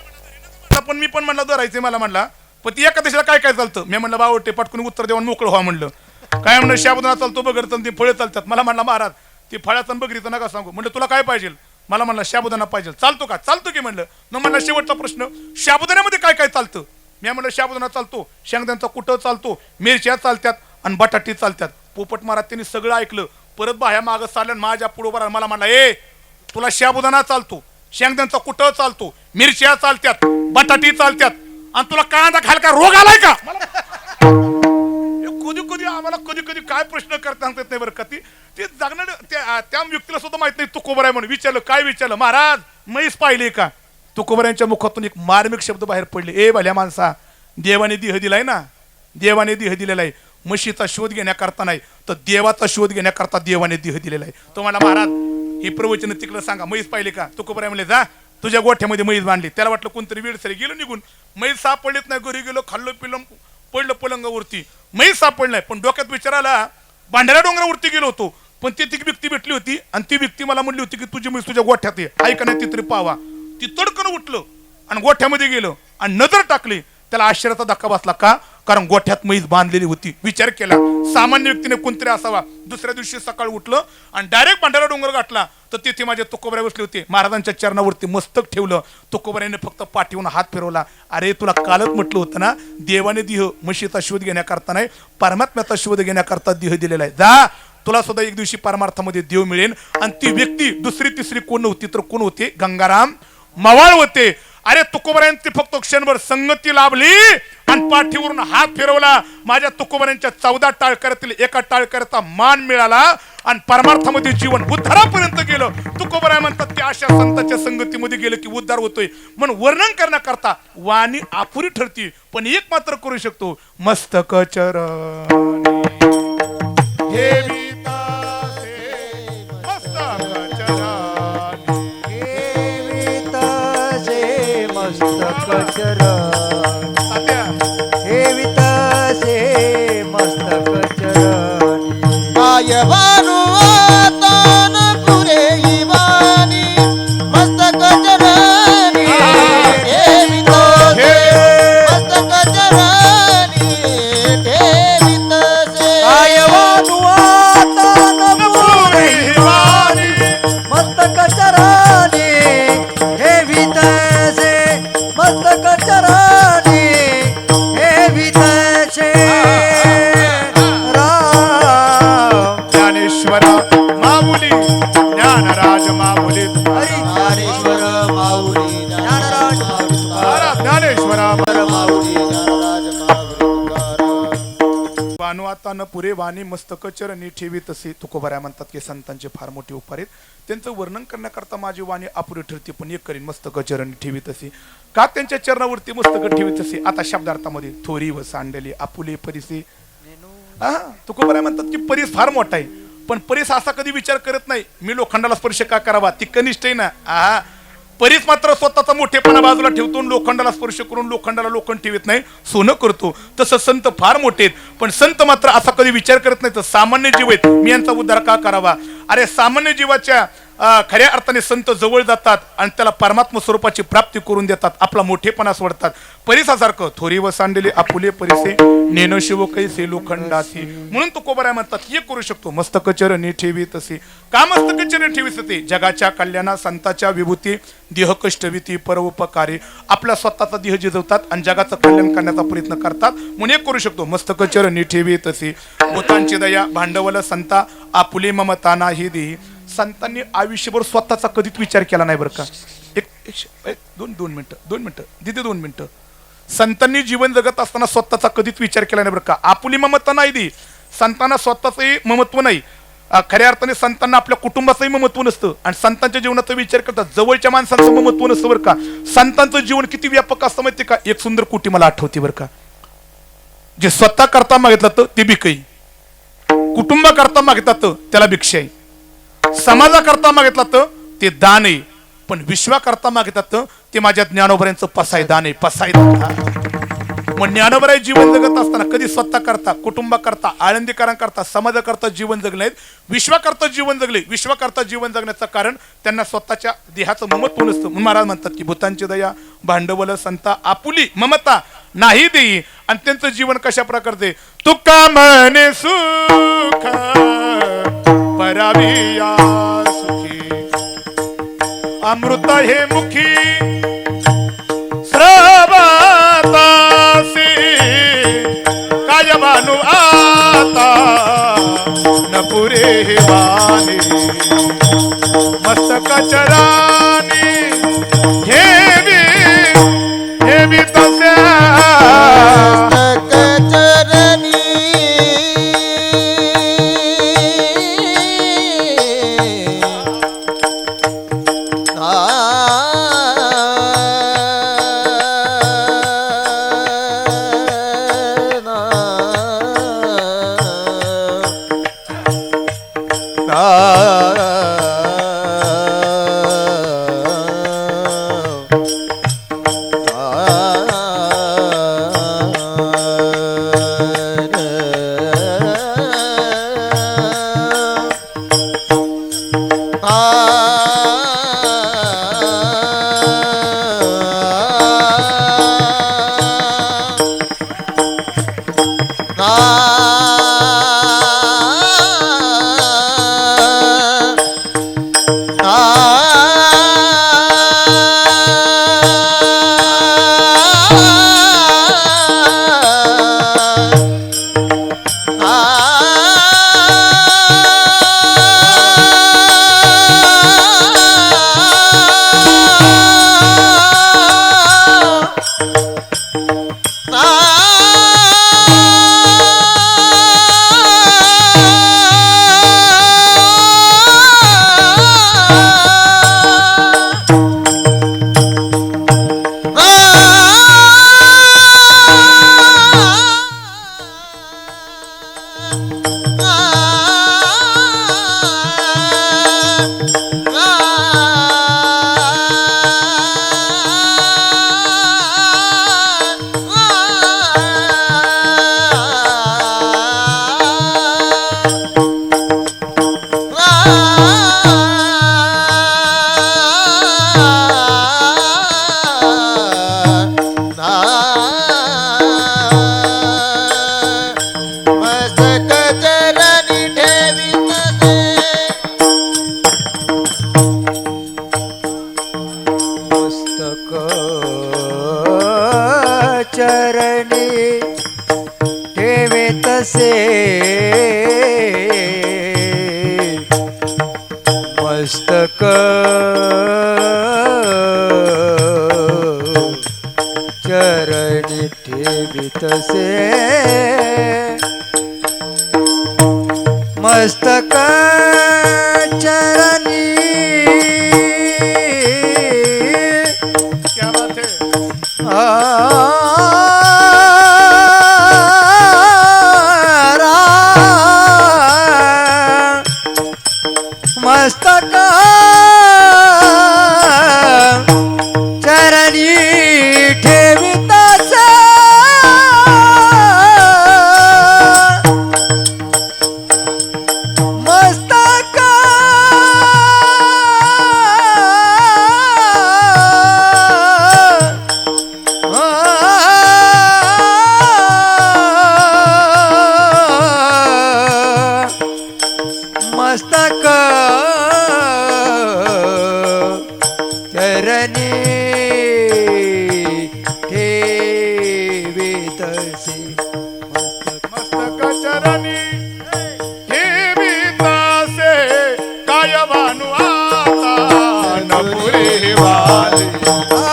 पण मी पण म्हणलं धरायचंय मला म्हणला. पण ती एकादशीला काय काय चालतं? मी म्हणलं बावटे पटकन उत्तर देऊन मोकळं व्हा म्हणलं. काय म्हणलं शाबुदाना चालतो, बगर चालते, फळे चालतात. मला म्हणला महाराज ते फळाचं बगरीचं नका सांगू. म्हणलं तुला काय पाहिजे? मला म्हणला शाबुदाना पाहिजे. चालतो का? चालतो की म्हणलं. मग म्हणला शेवटचा प्रश्न, शाबुदाण्यामध्ये काय काय चालतं? मी म्हणलं शाबुदाना चालतो, शेंगदाण्याचा कुठं चालतो, मिरच्या चालतात आणि बटाटी चालतात. पोपट महाराज त्यांनी सगळं ऐकलं, परत बाह्या मागं चालल्या माझ्या पुढे उभा. मला म्हणला ए तुला शाबुदाना चालतो, शेंगदाण्याचा कुठं चालतो, मिरच्या चालतात, बटाटी चालतात आणि तुला कांदा खायला काय रोग आलाय का? कधी कधी आम्हाला कधी कधी काय प्रश्न करता सांगता येत नाही बरं का. ते जगणार त्या व्यक्तीला सुद्धा माहित नाही तुकोबराय म्हणून. विचारलं काय? विचारलं महाराज म्हैस पाहिली का? तुकोबरायांच्या मुखातून एक मार्मिक शब्द बाहेर पडले, ए भल्या माणसा देवाने देह दिलाय ना, देवाने देह दिलेला आहे. म्हशीचा शोध घेण्याकरता नाही तर देवाचा शोध घेण्याकरता देवाने देह दिलेला आहे. तो मला महाराज हे प्रवचन तिकडे सांगा, म्हैस पाहिली का? तुकोबराय म्हणले जा तुझ्या गोठ्यामध्ये म्हैस बांधली. त्याला वाटलं कोणतरी वेळसरी गेलो निघून, म्हैस सापडलीच नाही. घरी गेलो, खाल्लो पिल्लो, पडलं पलंगावरती, म्हैस सापडलं नाही. पण डोक्यात विचाराला भांडाऱ्या डोंगरावरती गेलो होतो, पण ती व्यक्ती भेटली होती आणि ती व्यक्ती मला म्हणली होती की तुझी म्हैस तुझ्या गोठ्यात आहे, ऐका नाही ती तरी पावा. ती तडकन उठलं आणि गोठ्यामध्ये गेलं आणि नजर टाकली. त्याला आश्चर्याचा धक्का बसला. का? कारण गोठ्यात म्हैस बांधलेली होती. विचार केला सामान्य व्यक्तीने कोणतरी असावा. दुसऱ्या दिवशी सकाळ उठलं आणि डायरेक्ट भांडारा डोंगर गाठला तर तिथे माझे तुकोबराय बसले होते. महाराजांच्या चरणावरती मस्तक ठेवलं. तुकोबरायाने फक्त पाठीवरून हात फिरवला. अरे तुला कालच म्हटलं होतं ना, देवाने देह म्हशीचा शोध घेण्याकरता नाही परमात्म्याचा शोध घेण्याकरता देह दिलेला आहे. जा तुला सुद्धा एक दिवशी परमार्थामध्ये देव मिळेल. आणि ती व्यक्ती दुसरी तिसरी कोण नव्हती तर कोण होते? गंगाराम मवाळ होते. अरे तुकोबरायांची फक्त क्षणभर संगती लाभली आणि पाठीवरून हात फिरवला. माझ्या तुकोबरायांच्या 14 टाळकऱ्यातील एका टाळकऱ्याचा मान मिळाला आणि परमार्थामध्ये जीवन उद्धारापर्यंत गेलं. तुकोबराय म्हणतात की अशा संतांच्या संगतीमध्ये गेलं की उद्धार होतोय. म्हणून वर्णन करण्याकरता वाणी अपुरी ठरती, पण एक मात्र करू शकतो, मस्तक चरणी ठेविता से, मस्तक चरणी चरण तात्या ठेवितसे मस्तक चरणी पाय भानु तान पुरे वाणी मस्तक चरणी ठेवितसे मस्तक चरणी ठेवितसे काय वानुआतान पुरे वाणी मस्तक चरणी ठेवितसे मस्तक चरणी ठेवितसे राम ज्ञानेश्वरा माऊली ज्ञानराज माऊली हरी ज्ञानेश्वर माऊली ज्ञानराज माऊली महाराज ज्ञानेश्वरा माऊली ज्ञानराज माऊली तुकाराम. वाणू आता न पुरे वाणी मस्तक चरणी ठेवी तसे तुकोबऱ्या म्हणतात की संतांचे फार मोठे उपकार आहेत. त्यांचं वर्णन करण्याकरता माझी वाणी अपुरी ठरते, पण एक करीन मस्तक चरणी ठेवी तसे. का त्यांच्या चरणावरती मस्तक ठेवी तसे? आता शब्दार्थामध्ये थोरी व सांडली आपुले परिसे. हा तुकोबऱ्या म्हणतात की परीस फार मोठा आहे, पण परीस असा कधी विचार करत नाही मी लोखंडाला स्पर्श का करावा, ती कनिष्ठ आहे ना. हा परीस मात्र स्वतःचा मोठेपणा बाजूला ठेवतो, लोखंडाला स्पर्श करून लोखंडाला लोखंड ठेवत नाही, सोनं करतो. तसं संत फार मोठे आहेत, पण संत मात्र असा कधी विचार करत नाही तर सामान्य जीव आहेत मी यांचा उद्धार का करावा. अरे सामान्य जीवाच्या खऱ्या अर्थाने संत जवळ जातात आणि त्याला परमात्मा स्वरूपाची प्राप्ती करून देतात, आपला मोठेपणा सोडतात. परिसासारखं थोरी व सांडले आपुले परिसे नेन शिव कैसे लोखंडासी. म्हणून तुकोबऱ्या म्हणतात हे करू शकतो मस्तक चरणी ठेवी तसे. का मस्तक चरणी ठेवी तसे? जगाच्या कल्याणा संताच्या विभूती देह कष्टविती परोपकारी. आपला स्वतःचा देह जिजवतात आणि जगाचं कल्याण करण्याचा प्रयत्न करतात, म्हणून हे करू शकतो मस्तक चरणी ठेवी तसे. भूतांची दया भांडवल संता आपुले ममता नाही देही. संतांनी आयुष्यभर स्वतःचा कधीच विचार केला नाही बरं का. दोन मिनिटं दिदे 2 मिनिटं. संतांनी जीवन जगत असताना स्वतःचा कधीच विचार केला नाही बरं का. आपुली ममता नाही दी. संतांना स्वतःचंही ममत्व नाही. खऱ्या अर्थाने संतांना आपल्या कुटुंबाचंही ममत्व नसतं आणि संतांच्या जीवनाचा विचार करतात जवळच्या माणसांचं ममत्व नसतं बरं का. संतांचं जीवन किती व्यापक असतं माहिती का. एक सुंदर कुटी मला आठवते बरं का. जे स्वतः करता मागितलं तर ते भिकई, कुटुंब करता मागितलं तर त्याला भिक्षा आहे, समाजाकरता मागितलं तर ते दान आहे, पण विश्वाकरता मागितलं तर ते माझ्या ज्ञानोबऱ्यांचं पसाय दान आहे. पसाय मग ज्ञानोबराय जीवन जगत असताना कधी स्वतः करता कुटुंबाकरता आळंदीकरांकरता समाजाकरता जीवन जगले नाहीत, विश्वाकरता जीवन जगले. विश्वाकरता जीवन जगण्याचं कारण त्यांना स्वतःच्या देहाचं ममत्व नसतं. म्हणून महाराज म्हणतात की भूतांची दया भांडवल संता आपुली ममता नाही देई. आणि त्यांचं जीवन कशा प्रकारचे तुका म्हणे सुख पराविया सुखी अमृत हे मुखी श्रवतासी काय भानु आता न पुरे हे वाणी मस्तक चरानी ठेवी तस्या मस्तक चरणी मस्तक चरणी ठेवितसे मस्तक चरणी क्या बात है मस्तक चरणी ठेवितसे मस्तक मस्तक चरणी ठेवितसे मस्तक चरणी ठेवितसे काय वानू आता न पुरे वाले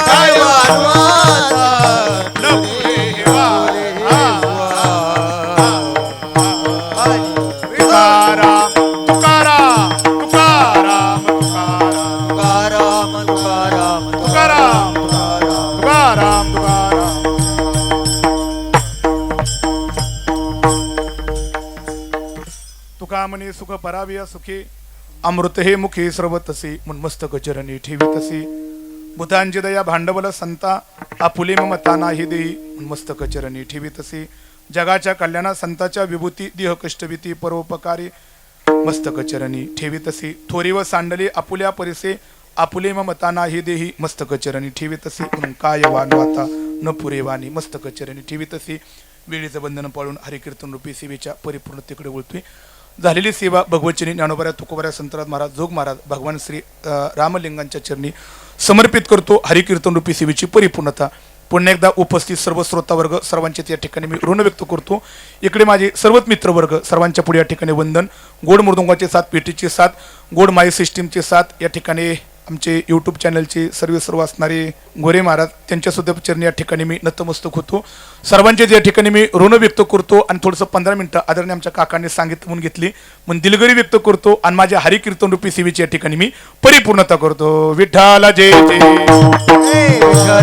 काय वानवाचा न पुरे वाले तुकाराम तुकाराम तुकाराम तुकाराम तुकाराम तुकाराम तुकाराम तुकाराम तुकाराम तुका म्हणे सुख पराविया सुखे अमृत हे मुखे सर्वतसे मुन्मस्तक चरणी ठेवितसे बुधांची दया भांडवल संता आपुले ममता नाही देई मुन्मस्तक चरणी ठेवितसे जगाच्या कल्याणा संताच्या विभूती देह कष्टभीती परोपकारी मस्तक चरणी ठेवितसे थोरी व सांडले आपुल्या परिसे आपुले ममता नाही देही मस्तक चरणी ठेवितसे म्हणून काय वानवाता न पुरे वाणी मस्तक चरणी ठेवितसे वेळीचं बंधन पाळून हरिकीर्तन रूपी सेवेच्या परिपूर्णतेकडे वळतोय झालेली सेवा भगवतचरणी ज्ञानोबऱ्या तुकोबऱ्या संतराज महाराज जोग महाराज भगवान श्री रामलिंगांच्या चरणी समर्पित करतो हरिकीर्तन रूपी सेवेची परिपूर्णता पुन्हा एकदा उपस्थित सर्व श्रोता वर्ग सर्वांचे या ठिकाणी मी ऋण व्यक्त करतो इकडे माझे सर्वच मित्र वर्ग सर्वांच्या पुढे या ठिकाणी वंदन गोड मृदुंगाचे साथ पेटीचे साथ गोड माई सिस्टीमचे साथ या ठिकाणी आमचे यूट्यूब चॅनलचे सर्व असणारे गोरे महाराज त्यांच्या सुद्धा चरणी या ठिकाणी मी नतमस्तक होतो सर्वांचे या ठिकाणी मी ऋण व्यक्त करतो आणि थोडंसं 15 मिनिटं आदरणीय आमच्या काकांनी सांगितलं म्हणून घेतली मग दिलगिरी व्यक्त करतो आणि माझ्या हरिकीर्तन रूपी सेवेची या ठिकाणी मी परिपूर्णता करतो विठ्ठला जय जय